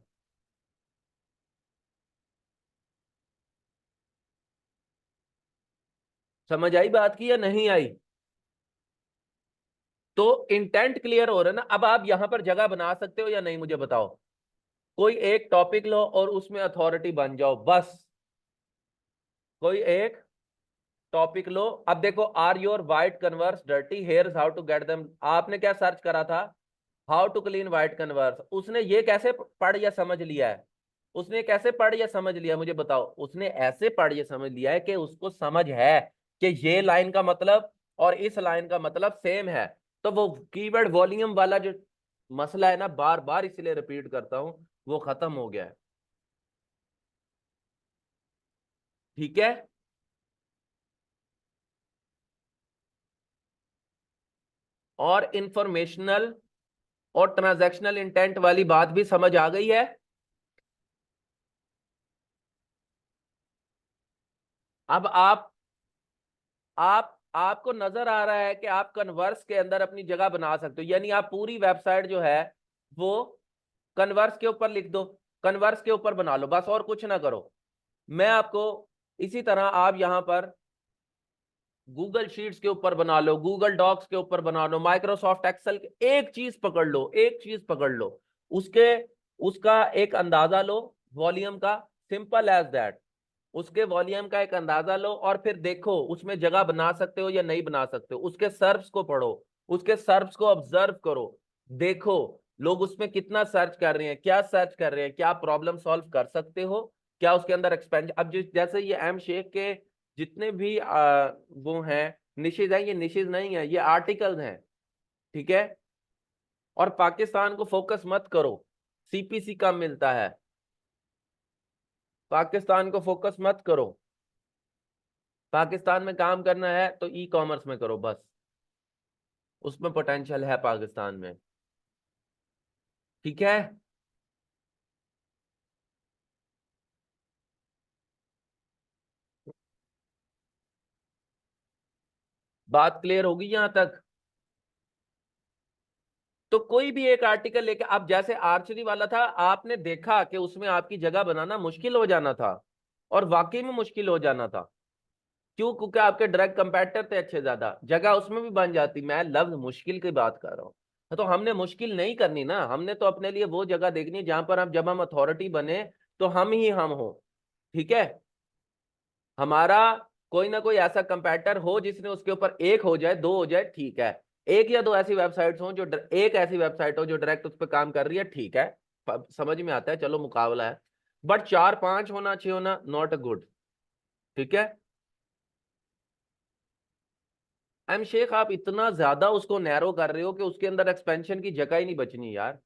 समझ आई बात की या नहीं आई? तो इंटेंट क्लियर हो रहा है ना। अब आप यहां पर जगह बना सकते हो या नहीं, मुझे बताओ। कोई एक टॉपिक लो और उसमें अथॉरिटी बन जाओ, बस कोई एक टॉपिक लो। अब देखो, are your white Converse dirty here's, how to get them, आपने क्या सर्च करा था? How to clean white Converse. उसने ये कैसे पढ़ या समझ लिया है? उसने कैसे पढ़ या समझ लिया, मुझे बताओ। उसने ऐसे पढ़ या समझ लिया है कि उसको समझ है कि ये लाइन का मतलब और इस लाइन का मतलब सेम है। तो वो कीवर्ड वॉल्यूम वाला जो मसला है ना, बार बार इसलिए रिपीट करता हूं, वो खत्म हो गया है, ठीक है। और इंफॉर्मेशनल और ट्रांजैक्शनल इंटेंट वाली बात भी समझ आ गई है। अब आप आपको नजर आ रहा है कि आप कन्वर्स के अंदर अपनी जगह बना सकते हो, यानी आप पूरी वेबसाइट जो है वो कन्वर्स के ऊपर लिख दो, कन्वर्स के ऊपर बना लो, बस और कुछ ना करो। मैं आपको इसी तरह, आप यहां पर गूगल शीट्स के ऊपर बना लो, गूगल डॉक्स के ऊपर बना लो, माइक्रोसॉफ्ट एक्सेल के, एक चीज पकड़ लो, एक चीज पकड़ लो, उसके उसका एक अंदाजा लो वॉल्यूम का, सिंपल एज दैट। उसके वॉल्यूम का एक अंदाजा लो और फिर देखो उसमें जगह बना सकते हो या नहीं बना सकते हो। उसके सर्व्स को पढ़ो, उसके सर्व्स को ऑब्जर्व करो, देखो लोग उसमें कितना सर्च कर रहे हैं, क्या सर्च कर रहे हैं, क्या प्रॉब्लम सॉल्व कर सकते हो, क्या उसके अंदर एक्सपेंड। अब जैसे ये एम शेख के जितने भी वो हैं निशेज हैं, ये निशेज नहीं है, ये आर्टिकल्स हैं, ठीक है। और पाकिस्तान को फोकस मत करो, सीपीसी कम मिलता है, पाकिस्तान को फोकस मत करो। पाकिस्तान में काम करना है तो ई कॉमर्स में करो बस, उसमें पोटेंशियल है पाकिस्तान में, ठीक है। बात क्लियर होगी यहां तक। तो कोई भी एक आर्टिकल लेके, अब जैसे आर्चरी वाला था, आपने देखा कि उसमें आपकी जगह बनाना मुश्किल हो जाना था, और वाकई में मुश्किल हो जाना था। क्यों? क्योंकि आपके डायरेक्ट कंपेटिटर थे अच्छे, ज्यादा जगह उसमें भी बन जाती। मैं लफ्ज मुश्किल की बात कर रहा हूँ। तो हमने मुश्किल नहीं करनी ना, हमने तो अपने लिए वो जगह देखनी है जहां पर हम, जब हम अथॉरिटी बने तो हम ही हम हो, ठीक है। हमारा कोई ना कोई ऐसा कंपेटिटर हो जिसने उसके ऊपर एक हो जाए, दो हो जाए, ठीक है। एक या दो ऐसी वेबसाइट्स हो जो एक ऐसी वेबसाइट हो जो डायरेक्ट उस पर काम कर रही है, ठीक है, समझ में आता है, चलो मुकाबला है। बट चार पांच होना, छह होना, नॉट अ गुड, ठीक है। एम शेख आप इतना ज्यादा उसको नैरो कर रहे हो कि उसके अंदर एक्सपेंशन की जगह ही नहीं बचनी यार।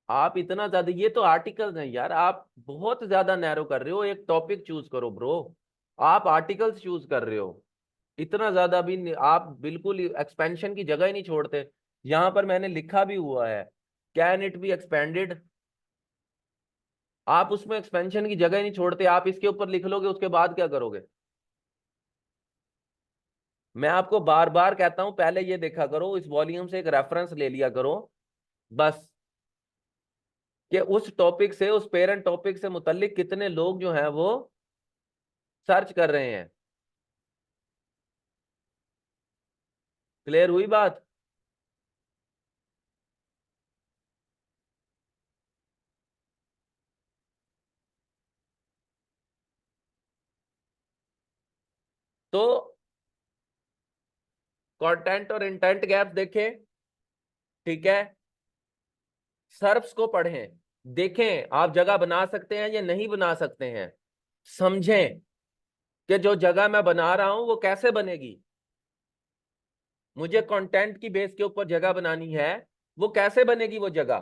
आप इतना ज्यादा, ये तो आर्टिकल्स हैं यार, आप बहुत ज्यादा नैरो कर रहे हो। एक टॉपिक चूज करो ब्रो, आप आर्टिकल्स चूज कर रहे हो। इतना ज्यादा भी आप बिल्कुल एक्सपेंशन की जगह ही नहीं छोड़ते। यहां पर मैंने लिखा भी हुआ है, कैन इट बी एक्सपेंडेड। आप उसमें एक्सपेंशन की जगह ही नहीं छोड़ते, आप इसके ऊपर लिख लोगे, उसके बाद क्या करोगे? मैं आपको बार बार कहता हूं, पहले ये देखा करो, इस वॉल्यूम से एक रेफरेंस ले लिया करो बस, कि उस टॉपिक से, उस पेरेंट टॉपिक से मुतल्लिक कितने लोग जो हैं वो सर्च कर रहे हैं। क्लियर हुई बात? तो कंटेंट और इंटेंट गैप देखें, ठीक है। सर्व्स को पढ़ें, देखें आप जगह बना सकते हैं या नहीं बना सकते हैं, समझें कि जो जगह मैं बना रहा हूं वो कैसे बनेगी। मुझे कंटेंट की बेस के ऊपर जगह बनानी है, वो कैसे बनेगी वो जगह,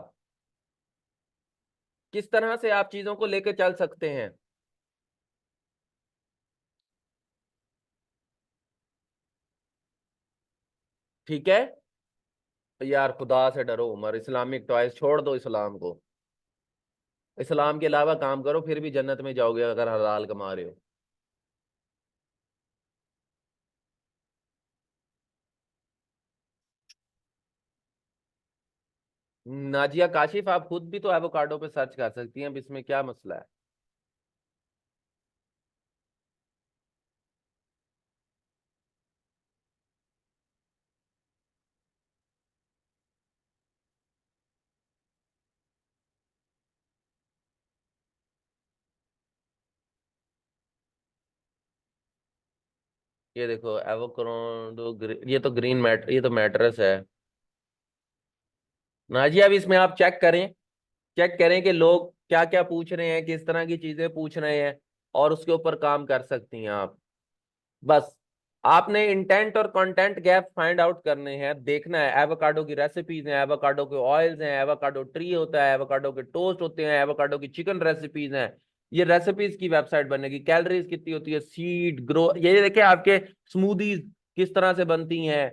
किस तरह से आप चीजों को लेकर चल सकते हैं, ठीक है। यार खुदा से डरो उमर, इस्लामिक टॉयज छोड़ दो, इस्लाम को, इस्लाम के अलावा काम करो, फिर भी जन्नत में जाओगे अगर हलाल कमा रहे हो। नाजिया काशिफ, आप खुद भी तो एवोकाडो पे सर्च कर सकती हैं, अब इसमें क्या मसला है? ये देखो एवोकाडो, ये तो ग्रीन मैट, ये तो मैट्रेस है। नाजिया, अब इसमें आप चेक करें, चेक करें कि लोग क्या क्या पूछ रहे हैं, किस तरह की चीजें पूछ रहे हैं, और उसके ऊपर काम कर सकती हैं आप बस। आपने इंटेंट और कंटेंट गैप फाइंड आउट करने हैं, देखना है। एवोकाडो की रेसिपीज हैं, एवोकाडो के ऑयल्स हैं, एवोकाडो ट्री होता है, एवोकाडो के टोस्ट होते हैं, एवोकाडो की चिकन रेसिपीज हैं। ये रेसिपीज की वेबसाइट बनेगी, कैलोरीज कितनी होती है, सीड ग्रो, ये देखिए आपके स्मूदीज किस तरह से बनती हैं,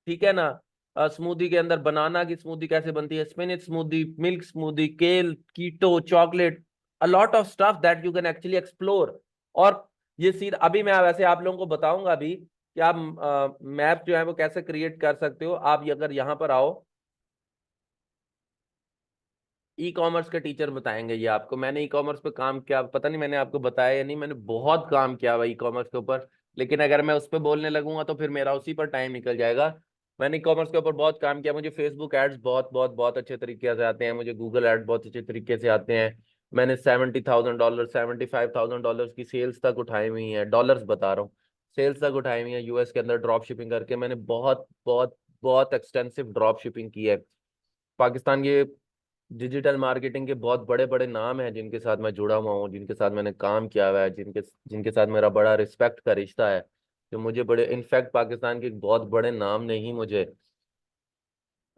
ठीक है ना। स्मूदी के अंदर बनाना की स्मूदी कैसे बनती है, spinach smoothie, milk smoothie, kale, keto, chocolate, a lot of stuff that you can actually explore. और ये सीध अभी मैं वैसे आप लोगों को बताऊंगा अभी कि आप मैप जो है वो कैसे क्रिएट कर सकते हो। आप अगर यहाँ पर आओ, ई कॉमर्स के टीचर बताएंगे ये आपको। मैंने ई कॉमर्स पे काम किया, पता नहीं मैंने आपको बताया या नहीं, मैंने बहुत काम किया हुआ ई कॉमर्स के ऊपर। लेकिन अगर मैं उस पर बोलने लगूंगा तो फिर मेरा उसी पर टाइम निकल जाएगा। मैंने ई कॉमर्स के ऊपर बहुत काम किया, मुझे फेसबुक एड्स बहुत बहुत बहुत अच्छे तरीके से आते हैं, मुझे गूगल एड्स बहुत अच्छे तरीके से आते हैं। मैंने $70,000 $75,000 की सेल्स तक उठाई हुई है, डॉलर्स बता रहा हूँ, सेल्स तक उठाई हुई है यूएस के अंदर ड्रॉप शिपिंग करके। मैंने बहुत बहुत बहुत एक्सटेंसिव ड्रॉप शिपिंग की है। पाकिस्तान के डिजिटल मार्केटिंग के बहुत बड़े बड़े नाम हैं जिनके साथ मैं जुड़ा हुआ हूँ, जिनके साथ मैंने काम किया हुआ है, जिनके जिनके साथ मेरा बड़ा रिस्पेक्ट का रिश्ता है, जो मुझे बड़े, इनफैक्ट पाकिस्तान के बहुत बड़े नाम ने ही मुझे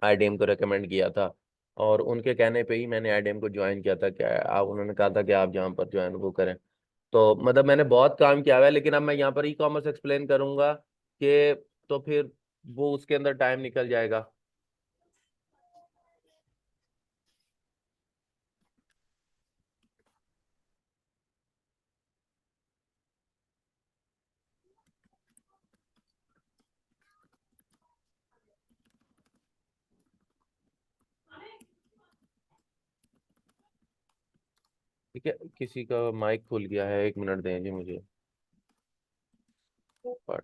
आईडीएम को रेकमेंड किया था, और उनके कहने पे ही मैंने आईडीएम को ज्वाइन किया था। क्या आप, उन्होंने कहा था कि आप जहाँ पर ज्वाइन वो करें। तो मतलब मैंने बहुत काम किया हुआ है, लेकिन अब मैं यहाँ पर ई कॉमर्स एक्सप्लेन करूंगा कि तो फिर वो उसके अंदर टाइम निकल जाएगा। ठीक है, किसी का माइक खुल गया है, 1 मिनट दें जी मुझे। But,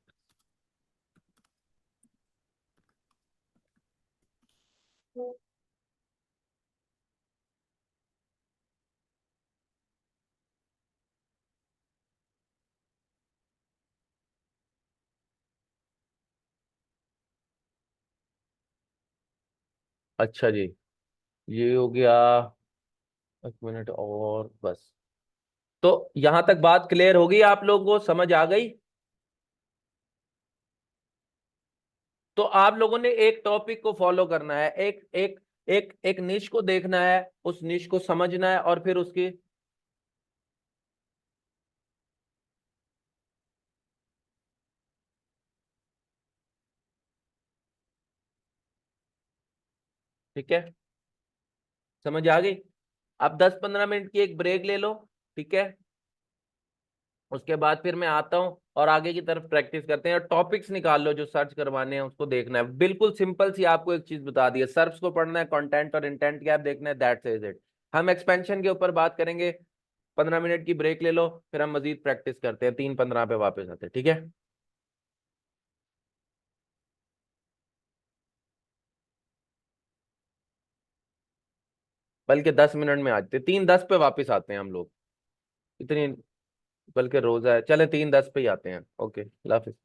अच्छा जी, ये हो गया। 1 मिनट और बस। तो यहां तक बात क्लियर होगी, आप लोगों को समझ आ गई? तो आप लोगों ने एक टॉपिक को फॉलो करना है, एक एक एक एक निश को देखना है, उस निश को समझना है, और फिर उसकी, ठीक है, समझ आ गई? आप 10-15 मिनट की एक ब्रेक ले लो, ठीक है? उसके बाद फिर मैं आता हूं और आगे की तरफ प्रैक्टिस करते हैं, और टॉपिक्स निकाल लो जो सर्च करवाने हैं, उसको देखना है। बिल्कुल सिंपल सी आपको एक चीज बता दी है, सर्च को पढ़ना है, कंटेंट और इंटेंट गैप देखना है, दैट्स इज इट। हम एक्सपेंशन के ऊपर बात करेंगे। 15 मिनट की ब्रेक ले लो, फिर हम मजीद प्रैक्टिस करते हैं, 3:15 पे वापस आते हैं, ठीक है? बल्कि 10 मिनट में आते, 3:10 पे वापस आते हैं हम लोग। इतनी, बल्कि रोजा है, चले 3:10 पे ही आते हैं। ओके, अल्लाह हाफिज।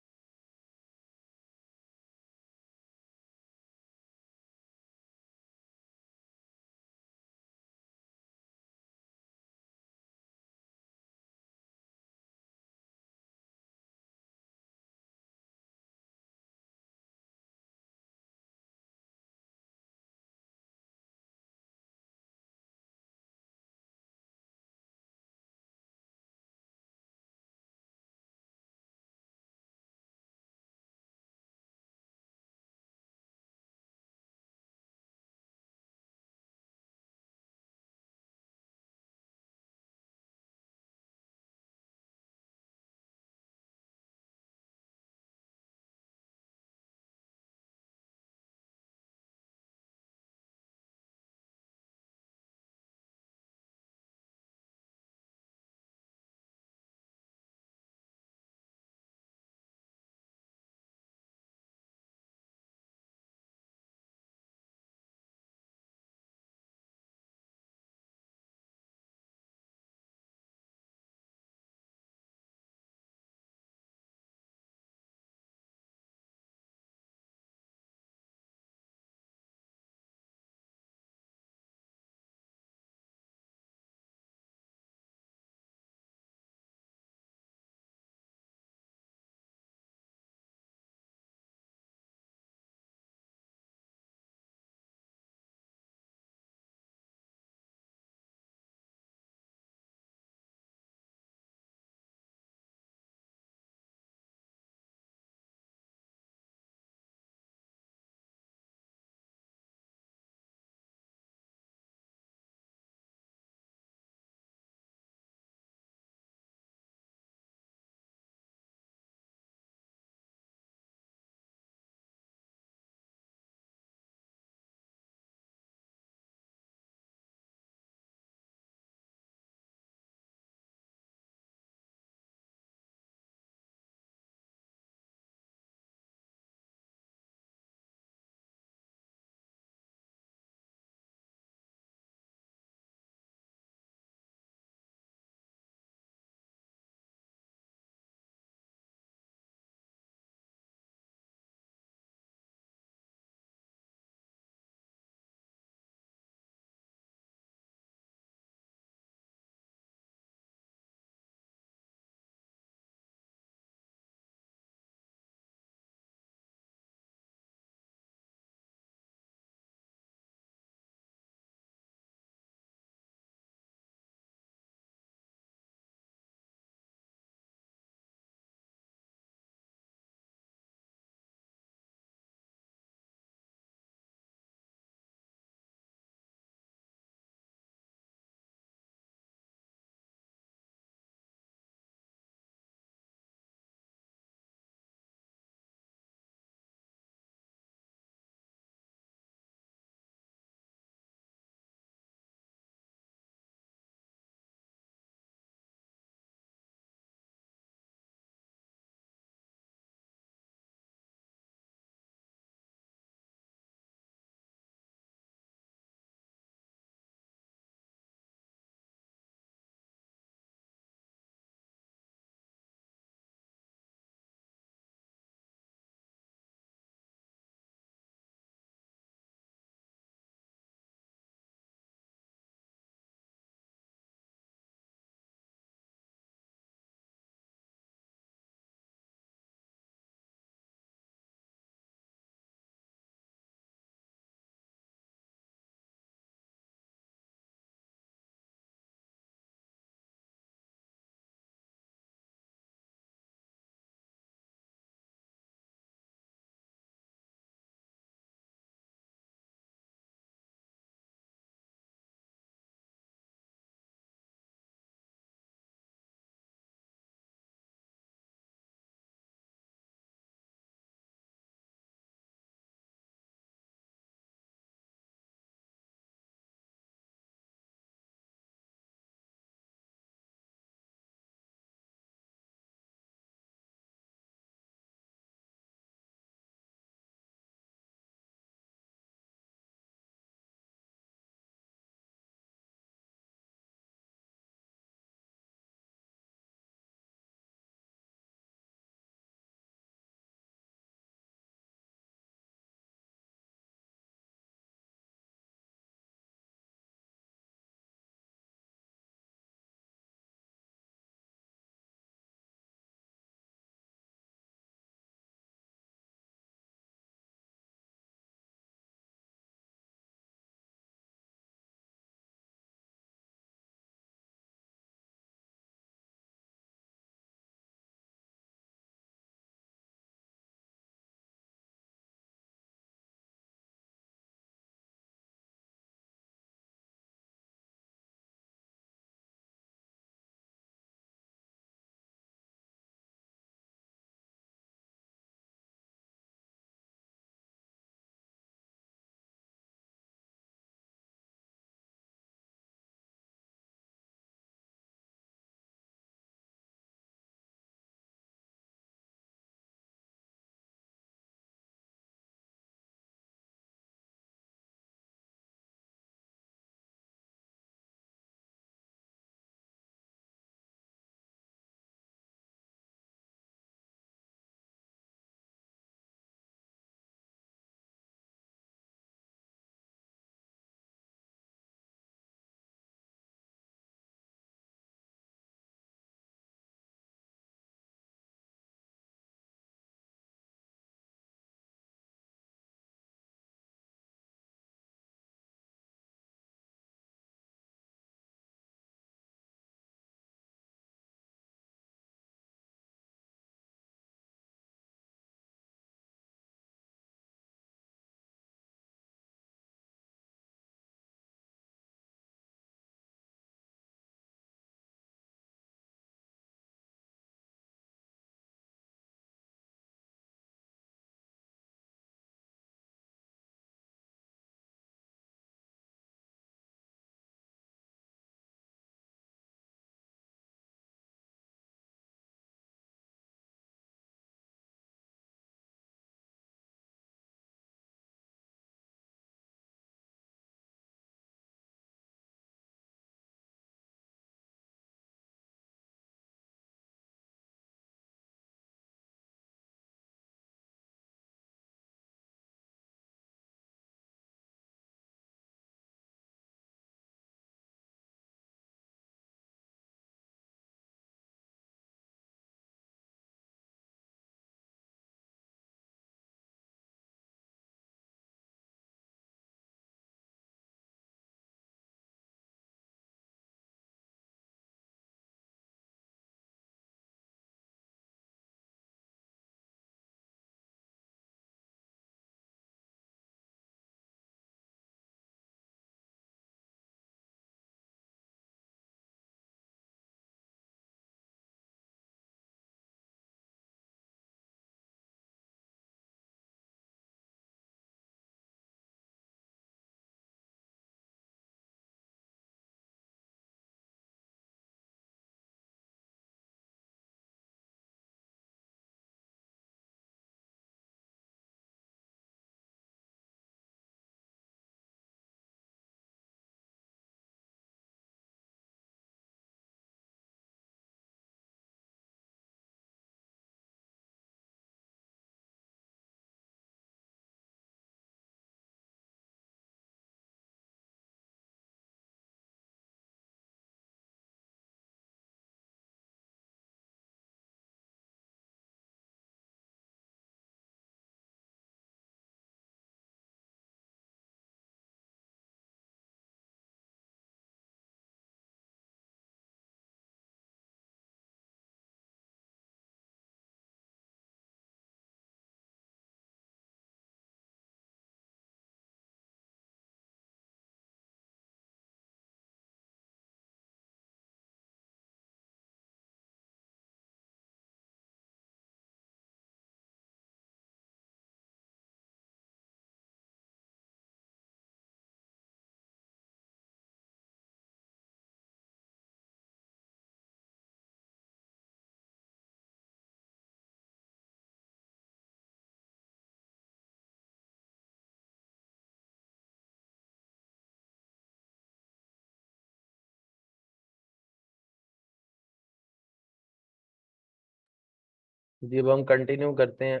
जी अब हम कंटिन्यू करते हैं।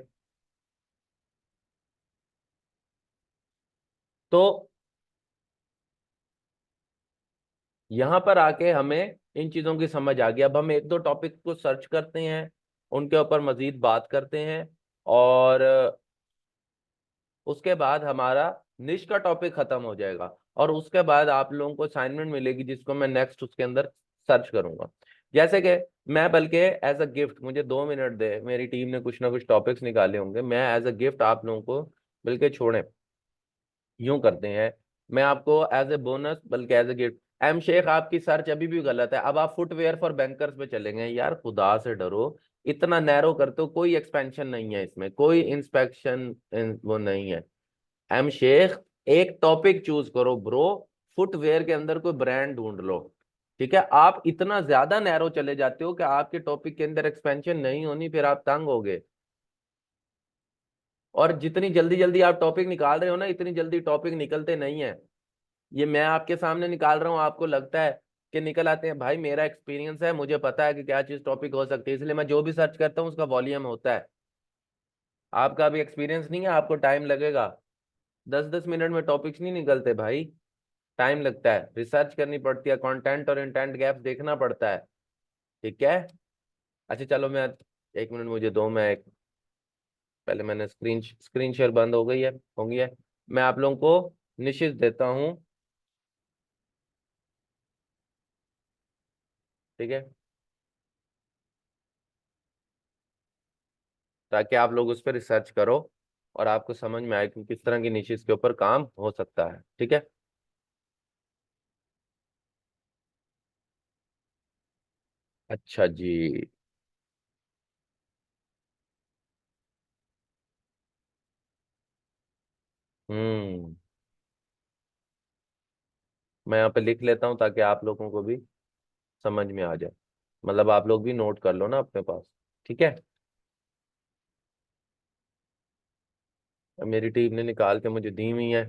तो यहां पर आके हमें इन चीजों की समझ आ गई। अब हम एक दो टॉपिक को सर्च करते हैं, उनके ऊपर मजीद बात करते हैं, और उसके बाद हमारा निश का टॉपिक खत्म हो जाएगा। और उसके बाद आप लोगों को असाइनमेंट मिलेगी जिसको मैं नेक्स्ट उसके अंदर सर्च करूंगा। जैसे कि मैं बल्कि एज अ गिफ्ट, मुझे 2 मिनट दे, मेरी टीम ने कुछ ना कुछ टॉपिक्स निकाले होंगे, मैं एज अ गिफ्ट आप लोगों को, बल्कि छोड़ें, यूं करते हैं, मैं आपको एज ए बोनस, बल्कि as a gift, M Sheikh आपकी सर्च अभी भी गलत है, अब आप फुटवेयर फॉर बैंकर्स पे चलेंगे। यार खुदा से डरो, इतना नैरो करते हो, कोई एक्सपेंशन नहीं है इसमें, कोई इंस्पेक्शन वो नहीं है। एम शेख, एक टॉपिक चूज करो ब्रो, फुटवेयर के अंदर कोई ब्रांड ढूंढ लो। ठीक है, आप इतना ज्यादा नैरो चले जाते हो कि आपके टॉपिक के अंदर एक्सपेंशन नहीं होनी, फिर आप तंग होगे। और जितनी जल्दी जल्दी आप टॉपिक निकाल रहे हो ना, इतनी जल्दी टॉपिक निकलते नहीं है। ये मैं आपके सामने निकाल रहा हूँ, आपको लगता है कि निकल आते हैं, भाई मेरा एक्सपीरियंस है, मुझे पता है कि क्या चीज टॉपिक हो सकती है, इसलिए मैं जो भी सर्च करता हूँ उसका वॉल्यूम होता है। आपका अभी एक्सपीरियंस नहीं है, आपको टाइम लगेगा। 10-10 मिनट में टॉपिक्स नहीं निकलते भाई, टाइम लगता है, रिसर्च करनी पड़ती है, कंटेंट और इंटेंट गैप देखना पड़ता है। ठीक है। अच्छा चलो, मैं 1 मिनट मुझे दो, मैं एक, पहले मैंने स्क्रीन स्क्रीन शेयर बंद हो गई है, हो गई है। मैं आप लोगों को निश्चित देता हूँ। ठीक है, ताकि आप लोग उस पर रिसर्च करो और आपको समझ में आए कि किस तरह की निशिस के ऊपर काम हो सकता है। ठीक है। अच्छा जी। हम्म, मैं यहाँ पे लिख लेता हूँ ताकि आप लोगों को भी समझ में आ जाए, मतलब आप लोग भी नोट कर लो ना अपने पास। ठीक है। अब मेरी टीम ने निकाल के मुझे दी हुई है।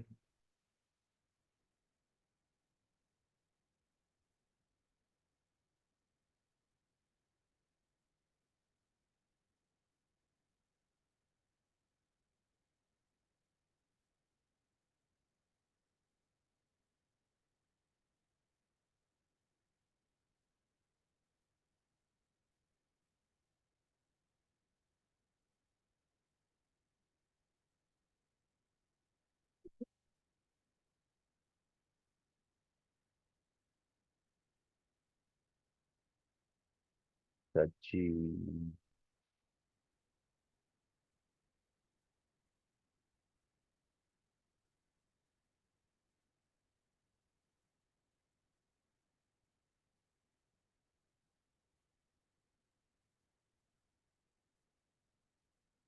सच्ची।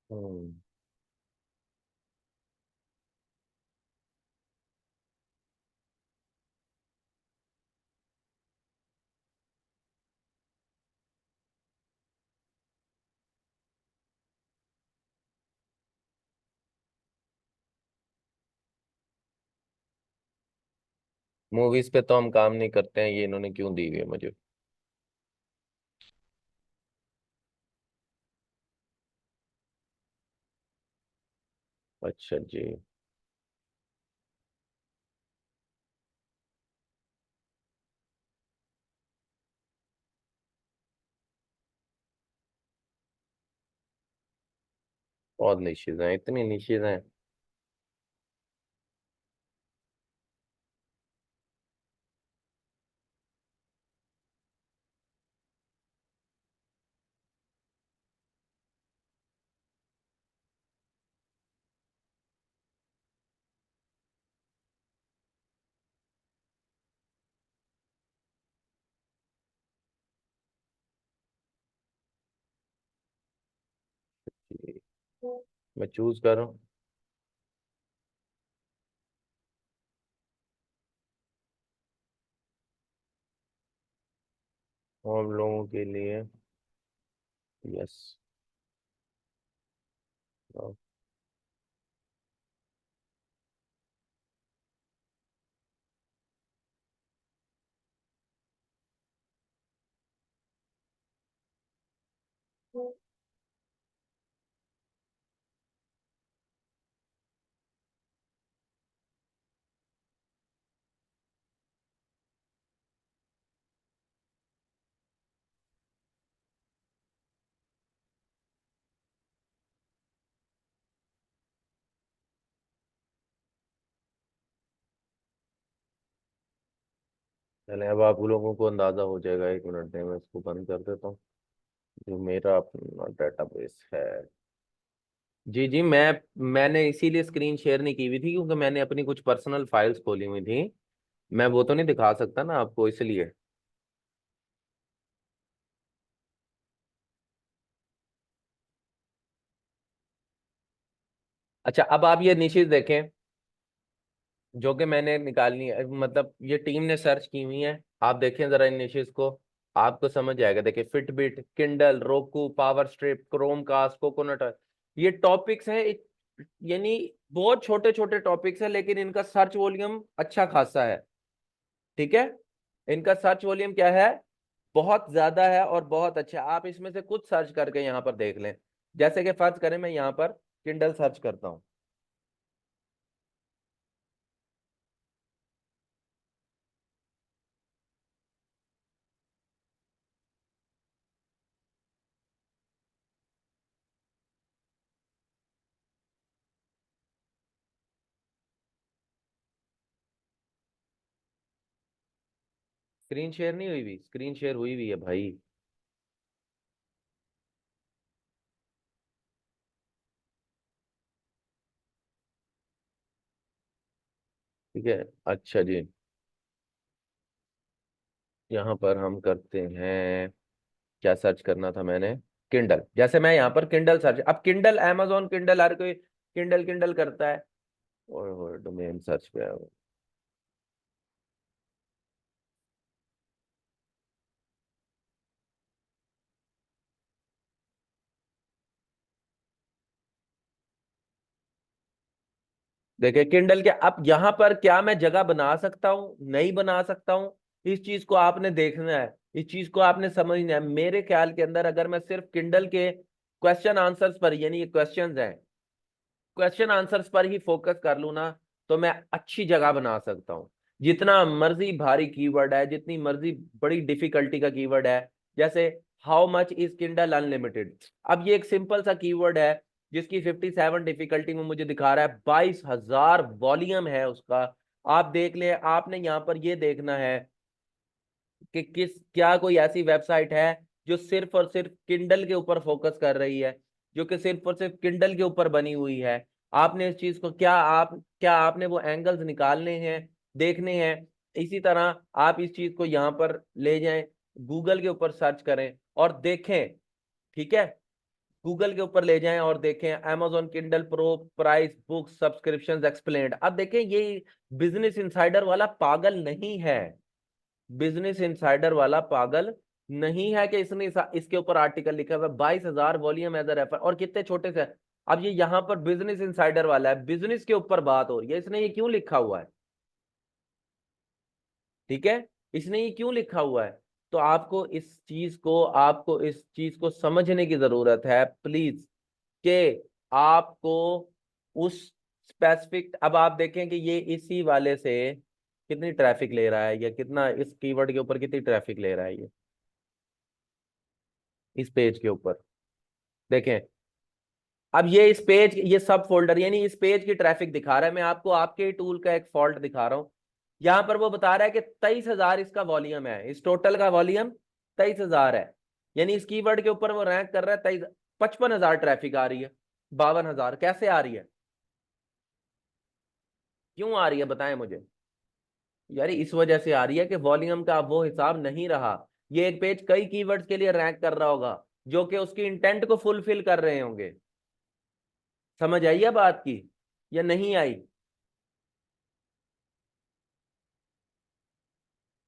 हम्म। मूवीज पे तो हम काम नहीं करते हैं, ये इन्होंने क्यों दी हुई है मुझे। अच्छा जी। बहुत निश्चित हैं, इतनी निश्चित हैं। जी, मैं चूज कर रहा हूँ। हम लोगों के लिए। यस। चले, अब आप लोगों को अंदाजा हो जाएगा, 1 मिनट में मैं इसको बंद कर देता हूँ जो मेरा अपना डेटाबेस है। जी जी, मैंने इसीलिए स्क्रीन शेयर नहीं की हुई थी क्योंकि मैंने अपनी कुछ पर्सनल फाइल्स खोली हुई थी। मैं वो तो नहीं दिखा सकता ना आपको, इसलिए। अच्छा, अब आप ये निशेष देखें जो कि मैंने निकालनी है, मतलब ये टीम ने सर्च की हुई है। आप देखें जरा इन निशेष को, आपको समझ आएगा। देखिए, Fitbit, Kindle, roku, power strip, Chromecast, coconut, ये टॉपिक्स हैं। यानी बहुत छोटे छोटे टॉपिक्स हैं, लेकिन इनका सर्च वॉल्यूम अच्छा खासा है। ठीक है, इनका सर्च वॉल्यूम क्या है, बहुत ज्यादा है और बहुत अच्छा है। आप इसमें से कुछ सर्च करके यहाँ पर देख लें। जैसे कि फर्ज करें मैं यहाँ पर किंडल सर्च करता हूँ। स्क्रीन शेयर नहीं हुई हुई, स्क्रीन शेयर हुई हुई है भाई। ठीक है, अच्छा जी। यहाँ पर हम करते हैं, क्या सर्च करना था मैंने, किंडल। जैसे मैं यहाँ पर किंडल सर्च, अब किंडल, amazon किंडल, हर कोई किंडल किंडल करता है। ओए डोमेन सर्च पे आओ। देखिए किंडल के, अब यहाँ पर क्या मैं जगह बना सकता हूँ, नहीं बना सकता हूँ, इस चीज को आपने देखना है, इस चीज को आपने समझना है। मेरे ख्याल के अंदर अगर मैं सिर्फ किंडल के क्वेश्चन आंसर्स पर, यानी ये क्वेश्चंस हैं, क्वेश्चन आंसर्स पर ही फोकस कर लूँ ना, तो मैं अच्छी जगह बना सकता हूँ। जितना मर्जी भारी कीवर्ड है, जितनी मर्जी बड़ी डिफिकल्टी का कीवर्ड है, जैसे how much is Kindle unlimited, अब ये एक सिंपल सा कीवर्ड है जिसकी 57 डिफिकल्टी में मुझे दिखा रहा है, 22,000 वॉल्यूम है उसका। आप देख ले, आपने यहाँ पर ये देखना है कि क्या कोई ऐसी वेबसाइट है जो सिर्फ और सिर्फ किंडल के ऊपर फोकस कर रही है, जो कि सिर्फ और सिर्फ किंडल के ऊपर बनी हुई है। आपने इस चीज को, क्या आपने वो एंगल्स निकालने हैं, देखने हैं। इसी तरह आप इस चीज को यहाँ पर ले जाएं, गूगल के ऊपर सर्च करें और देखें। ठीक है, गूगल के ऊपर ले जाएं और देखें amazon Kindle pro price book subscriptions explained. अब देखें, ये बिजनेस इंसाइडर वाला पागल नहीं है, बिजनेस इंसाइडर वाला पागल नहीं है कि इसने इसके ऊपर आर्टिकल लिखा हुआ है, 22,000 वॉल्यूम एज अ रेफर, और कितने छोटे से। अब ये यहाँ पर बिजनेस इंसाइडर वाला है, बिजनेस के ऊपर बात हो रही है, इसने ये क्यों लिखा हुआ है? ठीक है, इसने ये क्यों लिखा हुआ है? तो आपको इस चीज को समझने की जरूरत है प्लीज, कि आपको उस स्पेसिफिक, अब आप देखें कि ये इसी वाले से कितनी ट्रैफिक ले रहा है, या कितना इस कीवर्ड के ऊपर कितनी ट्रैफिक ले रहा है ये, इस पेज के ऊपर देखें। अब ये इस पेज, ये सब फोल्डर, यानी इस पेज की ट्रैफिक दिखा रहा है। मैं आपको आपके टूल का एक फॉल्ट दिखा रहा हूं। यहां पर वो बता रहा है कि 23,000 इसका वॉल्यूम है, इस टोटल का वॉल्यूम 23,000 है। यानी इस कीवर्ड के ऊपर वो रैंक कर रहा है 23, 55,000 ट्रैफिक आ रही है, 52,000 कैसे आ रही है, क्यों आ रही है बताएं मुझे। यार इस वजह से आ रही है कि वॉल्यूम का अब वो हिसाब नहीं रहा। ये एक पेज कई कीवर्ड्स के लिए रैंक कर रहा होगा जो कि उसकी इंटेंट को फुलफिल कर रहे होंगे। समझ आई है बात की या नहीं आई?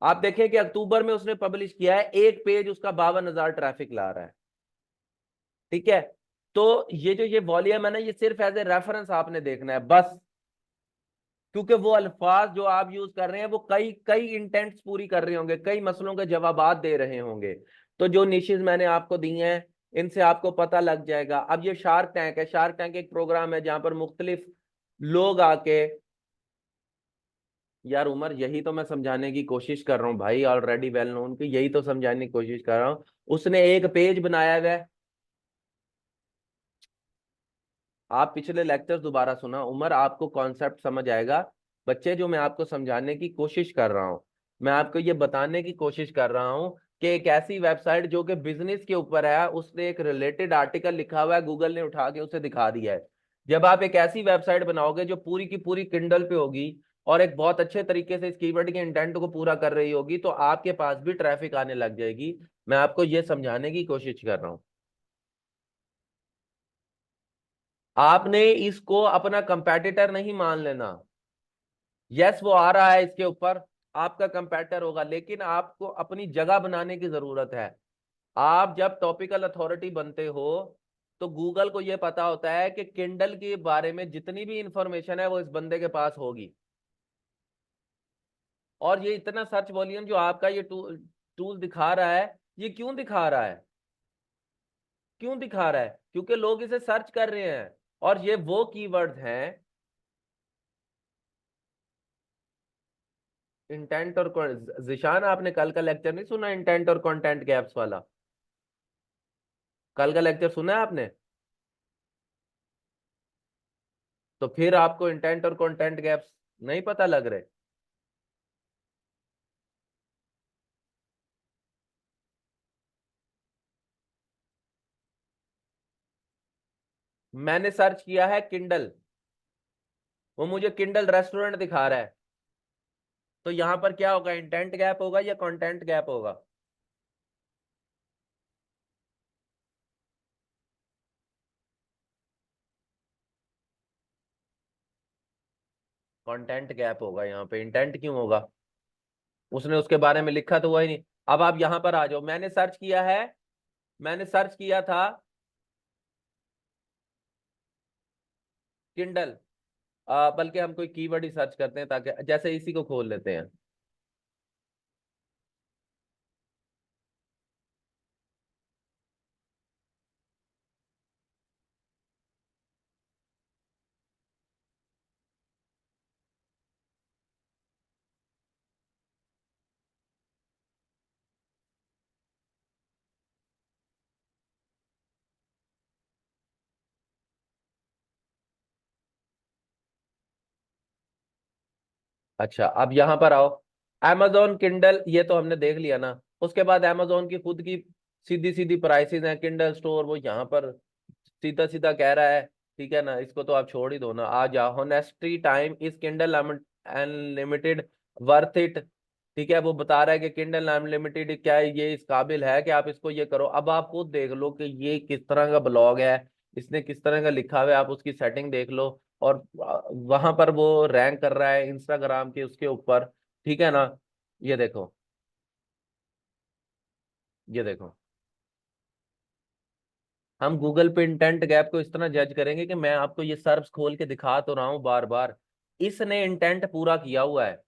आप देखें कि अक्टूबर में उसने पब्लिश किया है, एक पेज उसका 52,000 ट्रैफिक ला रहा है। ठीक है, तो ये वॉल्यूम है ना, ये सिर्फ एज ए रेफरेंस आपने देखना है बस, क्योंकि वो अल्फाज जो आप यूज कर रहे हैं वो कई कई इंटेंट्स पूरी कर रहे होंगे, कई मसलों के जवाबात दे रहे होंगे। तो जो निशेज मैंने आपको दिए हैं, इनसे आपको पता लग जाएगा। अब ये शार्क टैंक है, शार्क टैंक एक प्रोग्राम है जहां पर मुख्तलिफ लोग आके, यार उमर यही तो मैं समझाने की कोशिश कर रहा हूँ भाई, ऑलरेडी वेल नोन की, यही तो समझाने की कोशिश कर रहा हूँ। उसने एक पेज बनाया हुआ है। आप पिछले लेक्चर दोबारा सुना उमर, आपको कॉन्सेप्ट समझ आएगा। बच्चे, जो मैं आपको समझाने की कोशिश कर रहा हूँ, मैं आपको ये बताने की कोशिश कर रहा हूं कि एक ऐसी वेबसाइट जो कि बिजनेस के ऊपर है, उसने एक रिलेटेड आर्टिकल लिखा हुआ है, गूगल ने उठा के उसे दिखा दिया है। जब आप एक ऐसी वेबसाइट बनाओगे जो पूरी की पूरी किंडल पे होगी और एक बहुत अच्छे तरीके से इस कीवर्ड के इंटेंट को पूरा कर रही होगी, तो आपके पास भी ट्रैफिक आने लग जाएगी। मैं आपको ये समझाने की कोशिश कर रहा हूं। आपने इसको अपना कंपेटिटर नहीं मान लेना। यस, वो आ रहा है इसके ऊपर, आपका कंपेटिटर होगा, लेकिन आपको अपनी जगह बनाने की जरूरत है। आप जब टॉपिकल अथॉरिटी बनते हो तो गूगल को यह पता होता है कि किंडल के बारे में जितनी भी इंफॉर्मेशन है वो इस बंदे के पास होगी। और ये इतना सर्च वॉल्यूम जो आपका ये टूल दिखा रहा है, ये क्यों दिखा रहा है? क्यों दिखा रहा है? क्योंकि लोग इसे सर्च कर रहे हैं और ये वो कीवर्ड्स हैं। इंटेंट और जिशान, आपने कल का लेक्चर नहीं सुना इंटेंट और कंटेंट गैप्स वाला? कल का लेक्चर सुना है आपने? तो फिर आपको इंटेंट और कंटेंट गैप्स नहीं पता लग रहे? मैंने सर्च किया है किंडल, वो मुझे किंडल रेस्टोरेंट दिखा रहा है। तो यहां पर क्या होगा, इंटेंट गैप होगा या कंटेंट गैप होगा? कंटेंट गैप होगा। यहाँ पे इंटेंट क्यों होगा? उसने उसके बारे में लिखा तो हुआ ही नहीं। अब आप यहां पर आ जाओ, मैंने सर्च किया है, मैंने सर्च किया था किंडल। बल्कि हम कोई कीवर्ड ही सर्च करते हैं, ताकि जैसे इसी को खोल लेते हैं। अच्छा, अब यहां पर आओ, amazon किंडल ये तो हमने देख लिया ना। उसके बाद amazon की खुद की सीधी सीधी प्राइसेस हैं, किंडल स्टोर वो यहाँ पर सीधा सीधा कह रहा है। ठीक है ना, इसको तो आप छोड़ ही दो ना। आ जाओ, होनेस्टी टाइम इस किंडल अनलिमिटेड वर्थ इट। ठीक है, वो बता रहा है कि किंडल अनलिमिटेड क्या है, ये इस काबिल है कि आप इसको ये करो। अब आप खुद देख लो कि ये किस तरह का ब्लॉग है, इसने किस तरह का लिखा हुआ है, आप उसकी सेटिंग देख लो। और वहां पर वो रैंक कर रहा है इंस्टाग्राम के उसके ऊपर। ठीक है ना, ये देखो, ये देखो। हम गूगल पे इंटेंट गैप को इस तरह जज करेंगे कि मैं आपको ये सर्च खोल के दिखा तो रहा हूं बार बार, इसने इंटेंट पूरा किया हुआ है।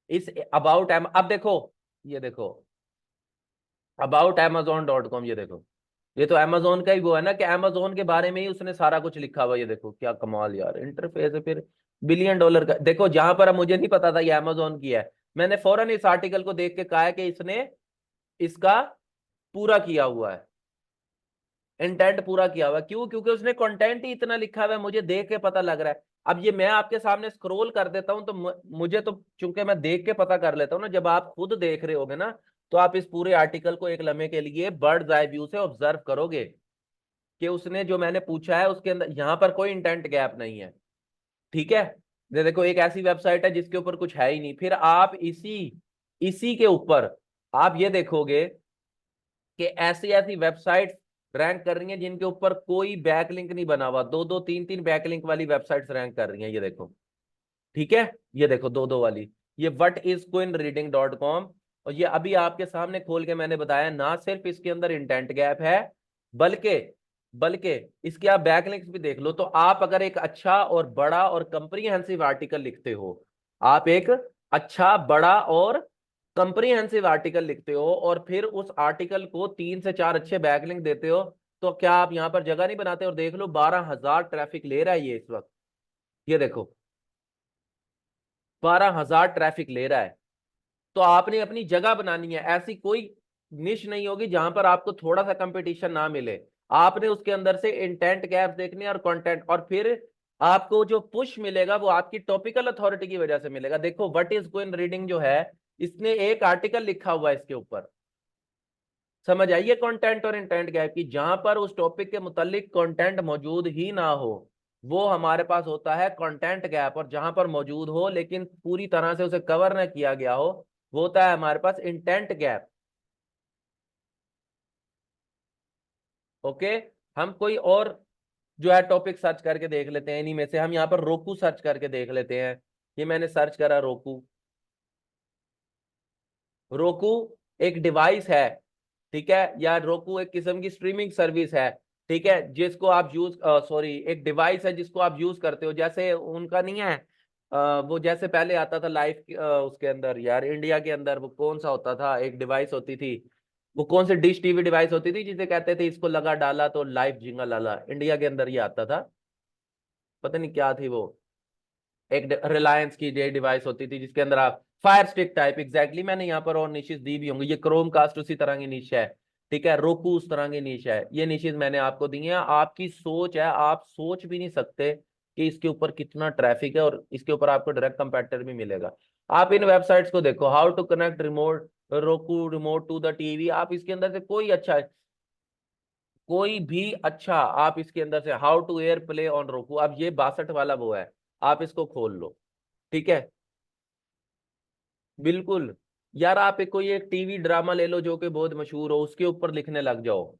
इस अबाउट एम, अब देखो, ये देखो, अबाउट amazon.com, ये देखो। ये तो amazon का ही वो है ना, कि amazon के बारे में ही उसने सारा कुछ लिखा हुआ है। ये देखो क्या कमाल यार, इंटरफेस है फिर $1 बिलियन का। देखो, जहां पर अब मुझे नहीं पता था ये amazon की है, मैंने फौरन इस आर्टिकल को देख के कहा है कि इसने इसका पूरा किया हुआ है, इंटेंट पूरा किया हुआ है। क्यों? क्योंकि उसने कंटेंट ही इतना लिखा हुआ है, मुझे देख के पता लग रहा है। अब ये मैं आपके सामने स्क्रॉल कर देता हूं तो मुझे तो, चूंकि मैं देख के पता कर लेता हूं ना, जब आप खुद देख रहे होगे ना, तो आप इस पूरे आर्टिकल को एक लम्हे के लिए बर्ड्स आई व्यू से ऑब्जर्व करोगे कि उसने जो मैंने पूछा है उसके अंदर यहां पर कोई इंटेंट गैप नहीं है। ठीक है, ये देखो, एक ऐसी वेबसाइट है जिसके ऊपर कुछ है ही नहीं। फिर आप इसी इसी के ऊपर आप ये देखोगे कि ऐसी ऐसी वेबसाइट्स रैंक कर रही हैं जिनके ऊपर कोई बैकलिंक नहीं बना हुआ, दो दो तीन तीन बैकलिंक वाली वेबसाइट्स रैंक कर रही हैं, ये देखो। ठीक है, ये देखो दो दो वाली, ये whatisquinreading.com। और ये अभी आपके सामने खोल के मैंने बताया, ना सिर्फ इसके अंदर इंटेंट गैप है, बल्कि बल्कि इसके आप बैकलिंक्स भी देख लो। तो आप अगर एक अच्छा और बड़ा और कंप्रीहेंसिव आर्टिकल लिखते हो, आप एक अच्छा बड़ा और कंप्रीहेंसिव आर्टिकल लिखते हो और फिर उस आर्टिकल को 3 से 4 अच्छे बैकलिंक देते हो, तो क्या आप यहां पर जगह नहीं बनाते? और देख लो, 12,000 ट्रैफिक ले रहा है ये इस वक्त, ये देखो, 12,000 ट्रैफिक ले रहा है। तो आपने अपनी जगह बनानी है। ऐसी कोई निश नहीं होगी जहां पर आपको थोड़ा सा कंपटीशन ना मिले। आपने उसके अंदर से इंटेंट गैप देखने और कंटेंट, और फिर आपको जो पुश मिलेगा वो आपकी टॉपिकल अथॉरिटी की वजह से मिलेगा। देखो, व्हाट इज गोइंग रीडिंग जो है, इसने एक आर्टिकल लिखा हुआ है इसके ऊपर। समझ आइए कंटेंट और इंटेंट गैप की, जहां पर उस टॉपिक के मुतालिक कंटेंट मौजूद ही ना हो वो हमारे पास होता है कंटेंट गैप, और जहां पर मौजूद हो लेकिन पूरी तरह से उसे कवर न किया गया हो वो होता है हमारे पास इंटेंट गैप। ओके, हम कोई और जो है टॉपिक सर्च करके देख लेते हैं। इन्हीं में से हम यहाँ पर रोकू सर्च करके देख लेते हैं। ये मैंने सर्च करा रोकू। रोकू एक डिवाइस है, ठीक है, या रोकू एक किस्म की स्ट्रीमिंग सर्विस है, ठीक है, जिसको आप यूज सॉरी एक डिवाइस है जिसको आप यूज करते हो। जैसे उनका नहीं है वो जैसे पहले आता था लाइव उसके अंदर, यार इंडिया के अंदर वो कौन सा होता था, एक डिवाइस होती थी, वो कौन सी डिश टीवी डिवाइस होती थी जिसे कहते थे इसको लगा डाला तो लाइव जिंगल आला, इंडिया के अंदर ये आता था, पता नहीं क्या थी वो। एक रिलायंस की ये डिवाइस होती थी जिसके अंदर आप फायर स्टिक टाइप, एग्जैक्टली मैंने यहाँ पर और निशेस दी भी होंगी। ये क्रोम कास्ट उसी तरह की निश है, ठीक है, रोकू उस तरह की निश है। ये निशेस मैंने आपको दी है, आपकी सोच है, आप सोच भी नहीं सकते कि इसके ऊपर कितना ट्रैफिक है, और इसके ऊपर आपको डायरेक्ट कंपेटिटर भी मिलेगा। आप इन वेबसाइट्स को देखो, how to connect remote Roku remote to the TV, आप इसके अंदर से कोई भी अच्छा आप इसके अंदर से how to AirPlay on Roku, अब ये 62 वाला वो है, आप इसको खोल लो, ठीक है, बिल्कुल। यार आप एक कोई एक टीवी ड्रामा ले लो जो कि बहुत मशहूर हो, उसके ऊपर लिखने लग जाओ।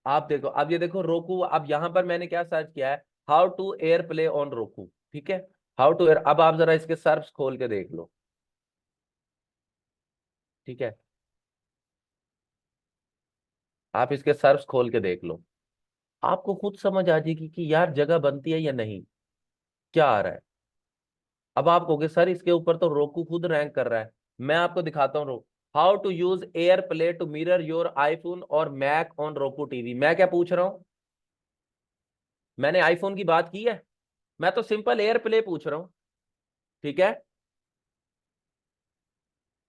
आप देखो, अब ये देखो रोकू, अब यहां पर मैंने क्या सर्च किया है, how to AirPlay on Roku, ठीक है, हाउ टू एयर। अब आप जरा इसके सर्च खोल के देख लो, ठीक है, आप इसके सर्च खोल के देख लो, आपको खुद समझ आ जाएगी कि यार जगह बनती है या नहीं, क्या आ रहा है। अब आप कहोगे सर इसके ऊपर तो रोकू खुद रैंक कर रहा है, मैं आपको दिखाता हूँ। How to use AirPlay to mirror your iPhone और मैक ऑन रोकू टीवी। मैं क्या पूछ रहा हूँ, मैंने आईफोन की बात की है, मैं तो सिंपल एयर प्ले पूछ रहा हूँ, ठीक है।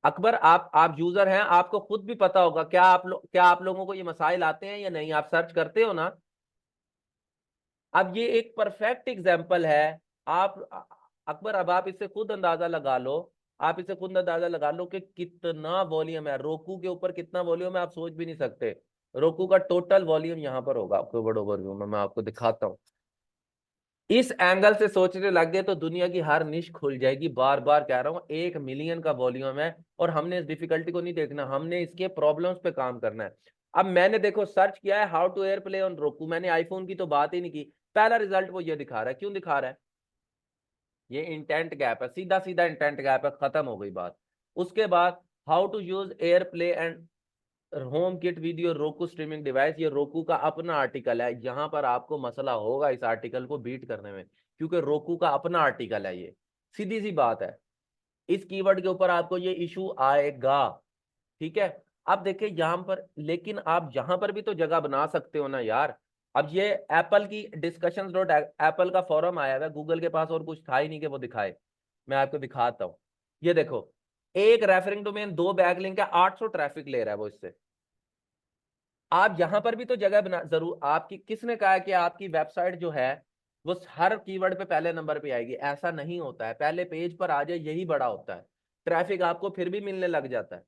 अकबर आप यूजर हैं, आपको खुद भी पता होगा, क्या आप लोगों को ये मसाइल आते हैं या नहीं, आप सर्च करते हो ना। अब ये एक परफेक्ट एग्जाम्पल है। आप अकबर अब आप इससे खुद अंदाजा लगा लो, आप इससे खुद अंदाजा लगा लो कि कितना वॉल्यूम है रोकू के ऊपर, कितना वॉल्यूम है आप सोच भी नहीं सकते। रोकू का टोटल वॉल्यूम यहां पर होगा, आपको बड़ा ओवरव्यू में मैं आपको दिखाता हूँ। इस एंगल से सोचने लग गए तो दुनिया की हर निश खुल जाएगी। बार बार कह रहा हूं 1 मिलियन का वॉल्यूम है, और हमने इस डिफिकल्टी को नहीं देखना, हमने इसके प्रॉब्लम्स पे काम करना है। अब मैंने देखो सर्च किया है how to AirPlay on Roku, मैंने आईफोन की तो बात ही नहीं की, पहला रिजल्ट वो ये दिखा रहा है। क्यों दिखा रहा है, ये इंटेंट गैप है, सीधा सीधा इंटेंट गैप है, खत्म हो गई बात। उसके बाद how to use AirPlay and HomeKit video Roku streaming device, ये रोकू का अपना आर्टिकल है, यहां पर आपको मसला होगा इस आर्टिकल को बीट करने में, क्योंकि रोकू का अपना आर्टिकल है ये, सीधी सी बात है। इस कीवर्ड के ऊपर आपको ये इशू आएगा, ठीक है। अब देखिए यहां पर, लेकिन आप यहां पर भी तो जगह बना सकते हो ना यार। अब ये एप्पल की डिस्कशन डॉट एप्पल का फॉरम आया है, गूगल के पास और कुछ था ही नहीं कि वो दिखाए, मैं आपको दिखाता हूं। ये देखो, एक रेफरिंग डोमेन 2 बैकलिंक है, 800 ट्रैफिक ले रहा है वो इससे। आप यहां पर भी तो जगह बना, जरूर आपकी किसने कहा है कि आपकी वेबसाइट जो है वो हर कीवर्ड पे पहले नंबर पे आएगी, ऐसा नहीं होता है, पहले पेज पर आ जाए यही बड़ा होता है, ट्रैफिक आपको फिर भी मिलने लग जाता है।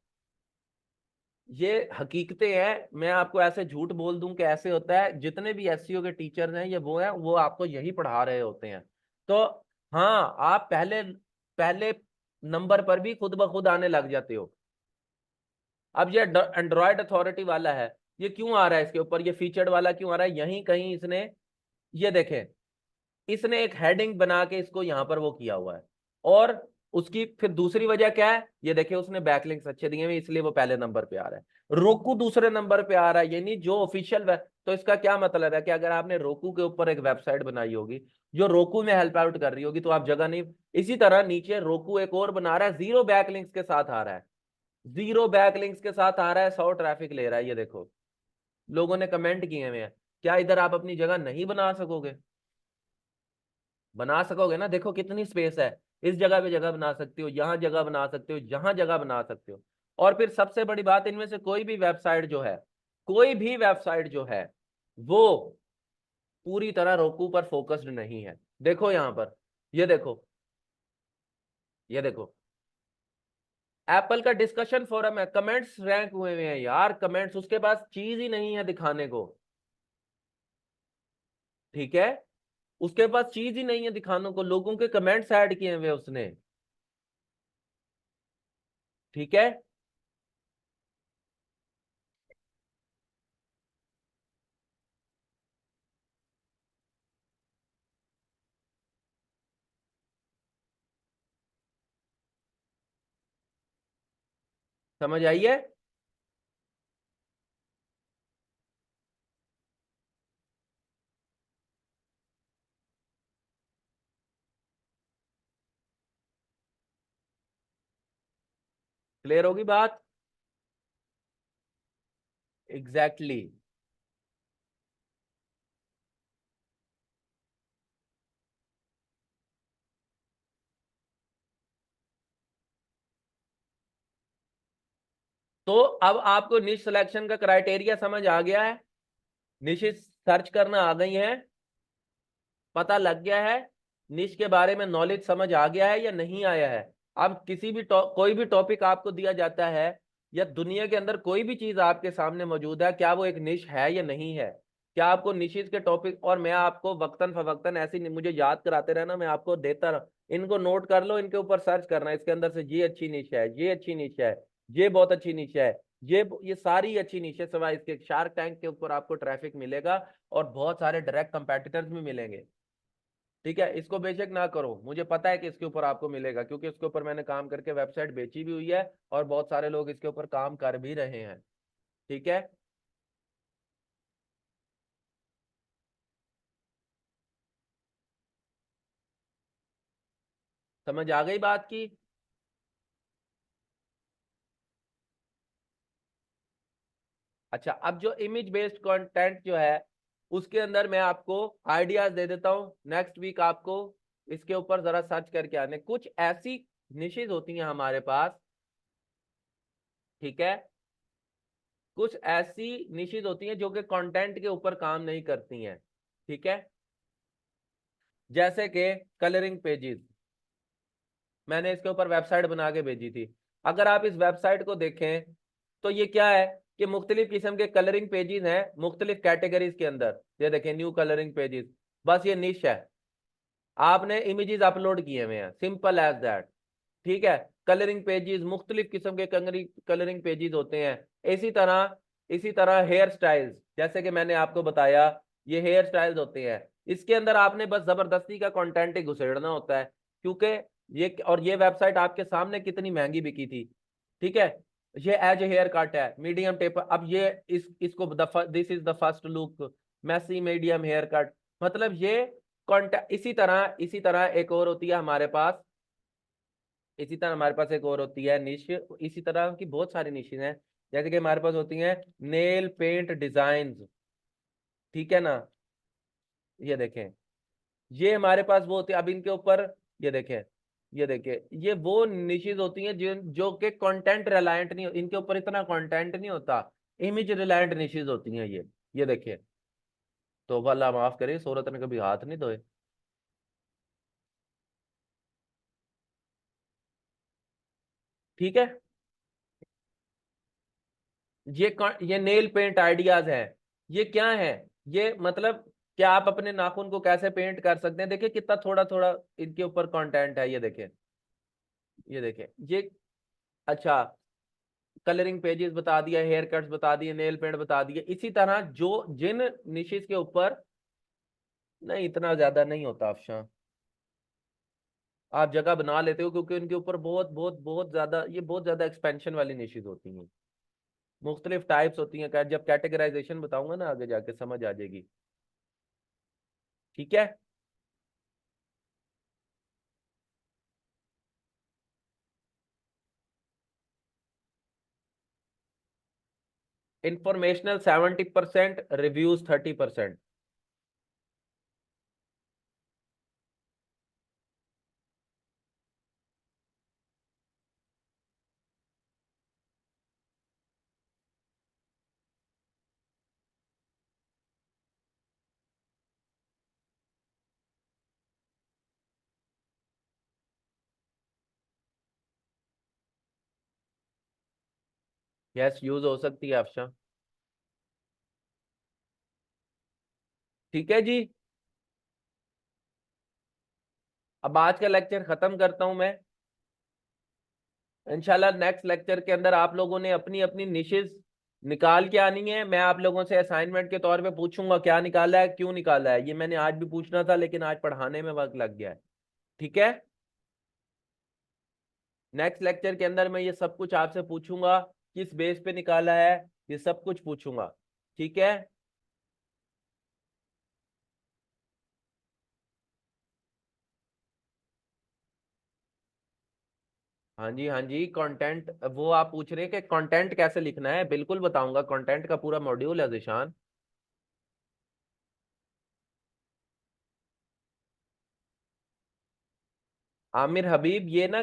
ये हकीकतें हैं, मैं आपको ऐसे झूठ बोल दूं कि ऐसे होता है, जितने भी एसईओ के टीचर्स हैं ये वो हैं, वो आपको यही पढ़ा रहे होते हैं। तो हाँ, आप पहले पहले नंबर पर भी खुद ब खुद आने लग जाते हो। अब ये एंड्रॉयड अथॉरिटी वाला है, ये क्यों आ रहा है इसके ऊपर, ये फीचर्ड वाला क्यों आ रहा है, यहीं कहीं इसने, ये देखें, इसने एक हेडिंग बना के इसको यहां पर वो किया हुआ है। और उसकी फिर दूसरी वजह क्या है, ये देखिए उसने बैकलिंक्स अच्छे दिए हुए इसलिए वो पहले नंबर पे आ रहा है। रोकू दूसरे नंबर पे आ रहा है, यानी जो ऑफिशियल, तो इसका क्या मतलब है कि अगर आपने रोकू के ऊपर एक वेबसाइट बनाई होगी जो रोकू में हेल्प आउट कर रही होगी तो आप जगह नहीं। इसी तरह नीचे रोकू एक और बना रहा है, 0 बैकलिंक्स के साथ आ रहा है, 0 बैकलिंक्स के साथ आ रहा है, 100 ट्रैफिक ले रहा है। ये देखो लोगों ने कमेंट किए हुए हैं, क्या इधर आप अपनी जगह नहीं बना सकोगे, बना सकोगे ना, देखो कितनी स्पेस है, इस जगह पे जगह बना सकते हो, यहां जगह बना सकते हो, जहां जगह बना सकते हो। और फिर सबसे बड़ी बात, इनमें से कोई भी वेबसाइट जो है, कोई भी वेबसाइट जो है वो पूरी तरह रोकू पर फोकस्ड नहीं है। देखो यहां पर, ये देखो, ये देखो एप्पल का डिस्कशन फोरम है, कमेंट्स रैंक हुए हुए हैं यार, कमेंट्स, उसके पास चीज ही नहीं है दिखाने को। ठीक है, उसके पास चीज ही नहीं है दिखाने को, लोगों के कमेंट्स ऐड किए हुए उसने। ठीक है, समझ आई है? क्लियर होगी बात? Exactly exactly. तो अब आपको निश सिलेक्शन का क्राइटेरिया समझ आ गया है, निशेष सर्च करना आ गई है, पता लग गया है, निश के बारे में नॉलेज समझ आ गया है या नहीं आया है? अब किसी भी कोई भी टॉपिक आपको दिया जाता है, या दुनिया के अंदर कोई भी चीज आपके सामने मौजूद है, क्या वो एक निश है या नहीं है? क्या आपको निशिज के टॉपिक, और मैं आपको वक्तन फवक्तन ऐसी मुझे याद कराते रहना, मैं आपको देता रहा, इनको नोट कर लो, इनके ऊपर सर्च करना, इसके अंदर से ये अच्छी निश है, ये अच्छी निश है, ये बहुत अच्छी निश है, ये सारी अच्छी निश है, सिवाय इसके शार्क टैंक के ऊपर आपको ट्रैफिक मिलेगा, और बहुत सारे डायरेक्ट कंपेटिटर्स भी मिलेंगे। ठीक है, इसको बेशक ना करो, मुझे पता है कि इसके ऊपर आपको मिलेगा, क्योंकि इसके ऊपर मैंने काम करके वेबसाइट बेची भी हुई है, और बहुत सारे लोग इसके ऊपर काम कर भी रहे हैं। ठीक है, समझ आ गई बात की? अच्छा, अब जो इमेज बेस्ड कंटेंट जो है, उसके अंदर मैं आपको आइडियाज दे देता हूं, नेक्स्ट वीक आपको इसके ऊपर जरा सर्च करके आने, कुछ ऐसी निशेज होती हैं हमारे पास। ठीक है, कुछ ऐसी निशेज होती हैं जो कि कंटेंट के ऊपर काम नहीं करती हैं। ठीक है, जैसे कि कलरिंग पेजेस, मैंने इसके ऊपर वेबसाइट बना के भेजी थी, अगर आप इस वेबसाइट को देखें तो ये क्या है कि मुख्तलिफ किस्म के कलरिंग पेजेस हैं मुख्तलिफ कैटेगरीज के अंदर, ये देखें न्यू कलरिंग पेजेस, बस ये निश है, आपने इमेजेस अपलोड किए हुए हैं, सिंपल एज दैट। ठीक है, कलरिंग पेजेस, मुख्तलिफ किस्म के कलरिंग पेजेस होते हैं। इसी तरह हेयर स्टाइल्स, जैसे कि मैंने आपको बताया, ये हेयर स्टाइल्स होते हैं, इसके अंदर आपने बस जबरदस्ती का कंटेंट ही घुसेड़ना होता है, क्योंकि ये वेबसाइट आपके सामने कितनी महंगी बिकी थी। ठीक है, ये एज हेयर कट है, मीडियम टेपर, अब ये इसको this is the first look, messy medium hair cut, मतलब ये कॉन्टेक्ट। इसी तरह एक और होती है हमारे पास, इसी तरह हमारे पास एक और होती है निश, इसी तरह की बहुत सारी निशेज हैं, जैसे कि हमारे पास होती हैं नेल पेंट डिजाइन। ठीक है ना, ये देखें, ये हमारे पास वो होती है, अब इनके ऊपर ये देखें, ये देखिए, ये वो निशेज होती हैं जो कि कंटेंट रिलायंट नहीं, इनके ऊपर इतना कंटेंट नहीं होता, इमेज रिलायंट निशेज होती हैं ये देखिए, तो अल्लाह माफ करे, सूरत ने कभी हाथ नहीं धोए। ठीक है, ये नेल पेंट आइडियाज हैं, ये क्या है, ये मतलब क्या आप अपने नाखून को कैसे पेंट कर सकते हैं, देखिए कितना थोड़ा थोड़ा इनके ऊपर कंटेंट है, ये देखें ये। अच्छा, कलरिंग पेजेस बता दिया, हेयर कट्स बता दिए, नेल पेंट बता दिए, इसी तरह जो जिन निशेस के ऊपर नहीं इतना ज्यादा नहीं होता अफशा, आप जगह बना लेते हो, क्योंकि उनके ऊपर बहुत बहुत बहुत ज्यादा, ये बहुत ज्यादा एक्सपेंशन वाली निशेज होती हैं, मुख्तलिफ टाइप्स होती हैं, जब कैटेगराइजेशन बताऊंगा ना आगे जाके समझ आ जाएगी। ठीक है, इंफॉर्मेशनल 70%, रिव्यूज 30%। यस यूज हो सकती है अफशा। ठीक है जी, अब आज का लेक्चर खत्म करता हूं मैं। इंशाल्लाह नेक्स्ट लेक्चर के अंदर आप लोगों ने अपनी अपनी निशेस निकाल के आनी है। मैं आप लोगों से असाइनमेंट के तौर पे पूछूंगा क्या निकाला है, क्यों निकाला है। ये मैंने आज भी पूछना था लेकिन आज पढ़ाने में वक्त लग गया है। ठीक है, नेक्स्ट लेक्चर के अंदर मैं ये सब कुछ आपसे पूछूंगा, किस बेस पे निकाला है, ये सब कुछ पूछूंगा। ठीक है, हाँ जी हाँ जी, कंटेंट वो आप पूछ रहे हैं कि कंटेंट कैसे लिखना है, बिल्कुल बताऊंगा। कंटेंट का पूरा मॉड्यूल है जिशान। आमिर हबीब, ये ना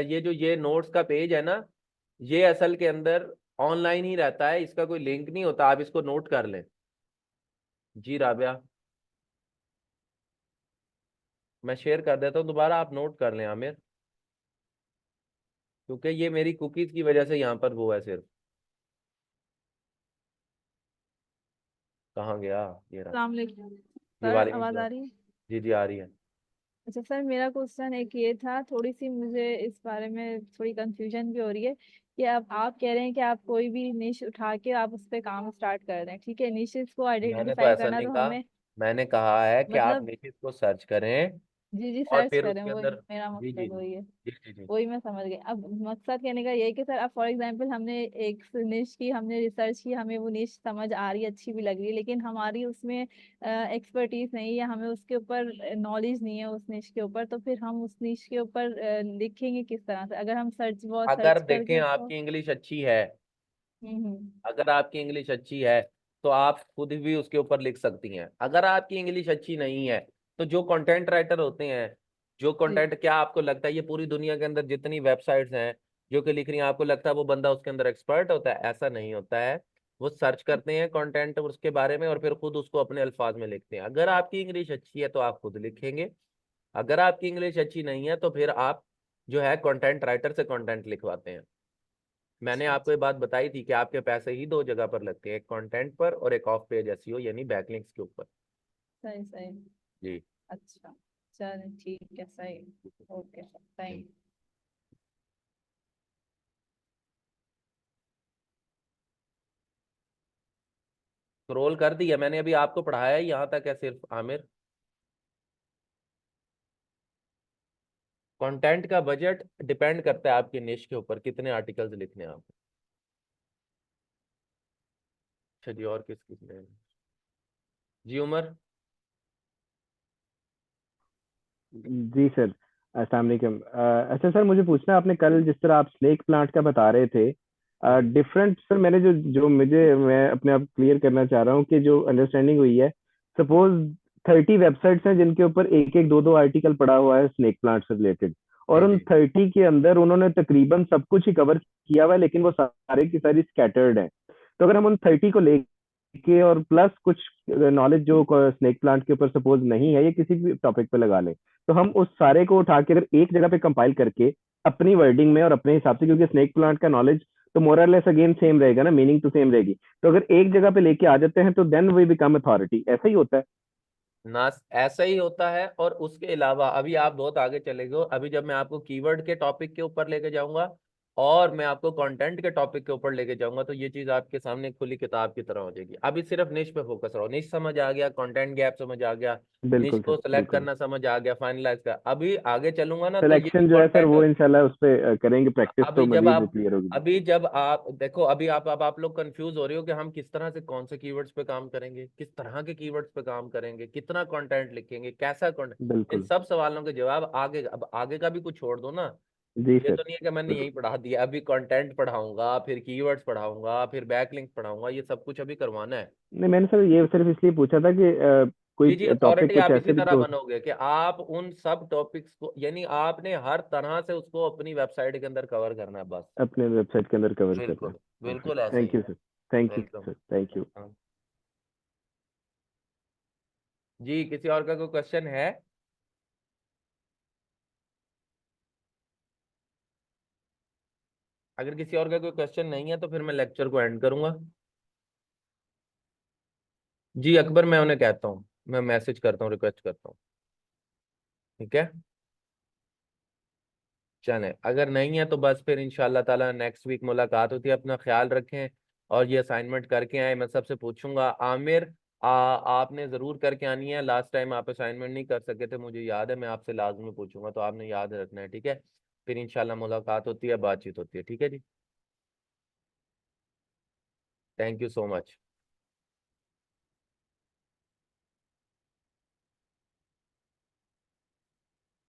ये जो ये नोट्स का पेज है ना, ये असल के अंदर ऑनलाइन ही रहता है, इसका कोई लिंक नहीं होता, आप इसको नोट कर लें। जी राबिया, मैं शेयर कर देता हूँ दोबारा, आप नोट कर लें आमिर, क्योंकि ये मेरी कुकीज की वजह से यहाँ पर वो है सिर्फ। कहाँ गया, ये रहा। अस्सलाम वालेकुम जी सर, वालेकुम आवाज़ सलाम। आ रही है? जी जी आ रही है। अच्छा सर, मेरा क्वेश्चन एक ये था, थोड़ी सी मुझे इस बारे में थोड़ी कंफ्यूजन भी हो रही है कि अब आप कह रहे हैं कि आप कोई भी निश उठा के आप उस पर काम स्टार्ट कर दें। ठीक है, निशेस को मैंने तो आइडेंटिफाई ऐसा करना नहीं तो कहा, हमें, मैंने कहा है कि आप मतलब, निशित को सर्च करें जी जी और सर्च फिर करें, उसके वही अंदर। मेरा जी जी मकसद जी वही है। जी जी जी। वही मैं समझ गई। अब मकसद कहने का यही कि सर अब फॉर एग्जांपल हमने एक निश की, हमने रिसर्च की, हमें वो निश समझ आ रही है, अच्छी भी लग रही है, लेकिन हमारी उसमें एक्सपर्टीज नहीं है, हमें उसके ऊपर नॉलेज नहीं है उस निश के ऊपर, तो फिर हम उस निश के ऊपर लिखेंगे किस तरह से? अगर हम सर्च बहुत अगर सर्च देखें करके उसको। आपकी इंग्लिश अच्छी है, हम्म। अगर आपकी इंग्लिश अच्छी है तो आप खुद भी उसके ऊपर लिख सकती हैं। अगर आपकी इंग्लिश अच्छी नहीं है तो जो कंटेंट राइटर होते हैं, जो जी कंटेंट, क्या आपको लगता है ये पूरी दुनिया के अंदर जितनी वेबसाइट्स हैं जो कि लिख रही हैं, आपको लगता है वो बंदा उसके अंदर एक्सपर्ट होता है? ऐसा नहीं होता है। वो सर्च करते हैं कंटेंट उसके बारे में और फिर खुद उसको अपने अल्फाज में लिखते हैं। अगर आपकी इंग्लिश अच्छी है तो आप खुद लिखेंगे, अगर आपकी इंग्लिश अच्छी नहीं है तो फिर आप जो है कंटेंट राइटर से कंटेंट लिखवाते हैं। मैंने अच्छा आपको अच्छा। ये बात बताई थी कि आपके पैसे ही दो जगह पर लगते हैं, एक कंटेंट पर और एक ऑफ पेज एसईओ यानी बैकलिंक्स के ऊपर। सही सही। जी। अच्छा, चलो ठीक है, सही। Okay sir, thank. स्क्रॉल कर दिया मैंने, अभी आपको पढ़ाया ही यहाँ तक है सिर्फ आमिर। कंटेंट का बजट डिपेंड करता है आपके निश के ऊपर, कितने आर्टिकल्स लिखने हैं आपको। अच्छा जी, और किस किस ने? जी उमर। जी सर, अस्सलाम वालेकुम। अच्छा सर, मुझे पूछना है, आपने कल जिस तरह आप स्नेक प्लांट का बता रहे थे, हम्म, डिफरेंट सर, मैंने जो जो मुझे मैं अपने आप क्लियर करना चाह रहा हूँ कि जो अंडरस्टैंडिंग हुई है, सपोज 30 वेबसाइट्स हैं जिनके ऊपर एक एक दो दो आर्टिकल पड़ा हुआ है स्नेक प्लांट से रिलेटेड, और जी उन जी 30 के अंदर उन्होंने तकरीबन सब कुछ ही कवर किया हुआ है, लेकिन वो सारे की सारी स्कैटर्ड हैं। तो अगर हम उन 30 को लेके और प्लस कुछ नॉलेज जो स्नेक प्लांट के ऊपर सपोज नहीं है, ये किसी भी टॉपिक पे लगा ले, तो हम उस सारे को उठा के अगर एक जगह पे कंपाइल करके अपनी वर्डिंग में और अपने हिसाब से, क्योंकि स्नेक प्लांट का नॉलेज तो मोरलेस अगेन सेम रहेगा ना, मीनिंग तो सेम रहेगी, तो अगर एक जगह पे लेके आ जाते हैं तो देन वी बिकम अथॉरिटी, ऐसा ही होता है। ना, ऐसा ही होता है। और उसके अलावा अभी आप बहुत आगे चले गए, अभी जब मैं आपको कीवर्ड के टॉपिक के ऊपर लेके जाऊंगा और मैं आपको कंटेंट के टॉपिक के ऊपर लेके जाऊंगा तो ये चीज आपके सामने खुली किताब की तरह हो जाएगी। अभी सिर्फ निश पे फोकस रहो, निश समझ आ गया, कंटेंट गैप समझ आ गया, निश बिल्कुल को सर, सिलेक्ट बिल्कुल। करना समझ आ गया, फाइनलाइज कर। अभी आगे चलूंगा ना तो ये जो सिलेक्शन जो है सर, कंटेंट, वो इंशाल्लाह उस पे करेंगे प्रैक्टिस, तो अभी जब मजीद आप क्लियर होगी। अभी जब आप देखो, अभी आप अब आप लोग कंफ्यूज हो रहे हो कि हम किस तरह से कौन से कीवर्ड्स पे काम करेंगे, किस तरह के कीवर्ड्स पे काम करेंगे, कितना कंटेंट लिखेंगे, कैसा कंटेंट। इन बिल्कुल। सब सवालों के जवाब आगे, अब आगे का भी कुछ छोड़ दो ना। जी ये सर। तो नहीं है कि मैंने बिल्कुल। यही पढ़ा दिया, अभी कंटेंट पढ़ाऊंगा, फिर कीवर्ड्स पढ़ाऊंगा, फिर बैकलिंक पढ़ाऊंगा, ये सब कुछ अभी करवाना है। नहीं, मैंने सर ये सिर्फ इसलिए पूछा था कि कोई जी जी, टॉपिक अथॉरिटी कुछ आप इसी ऐसे भी तरह तो। बनोगे कि आप उन सब टॉपिक्स को, यानी आपने हर तरह से उसको अपनी वेबसाइट के अंदर कवर करना है बस। अपने वेबसाइट के अंदर कवर करना है। बिल्कुल, परफेक्ट, बिल्कुल ऐसा ही थैंक यू है। Sir. Thank you welcome. Sir, thank you. हाँ। जी, किसी और का कोई क्वेश्चन है? अगर किसी और का कोई क्वेश्चन नहीं है तो फिर मैं लेक्चर को एंड करूंगा। जी अकबर, मैं उन्हें कहता हूँ, मैं मैसेज करता हूँ, रिक्वेस्ट करता हूँ, ठीक है। चले, अगर नहीं है तो बस फिर इंशाल्लाह ताला नेक्स्ट वीक मुलाकात होती है। अपना ख्याल रखें और ये असाइनमेंट करके आए। मैं सबसे पूछूंगा, आमिर आपने ज़रूर करके आनी है। लास्ट टाइम आप असाइनमेंट नहीं कर सके थे, मुझे याद है, मैं आपसे लाजमी पूछूंगा, तो आपने याद रखना है, ठीक है। फिर इंशाल्लाह मुलाकात होती है, बातचीत होती है, ठीक है जी। Thank you so much.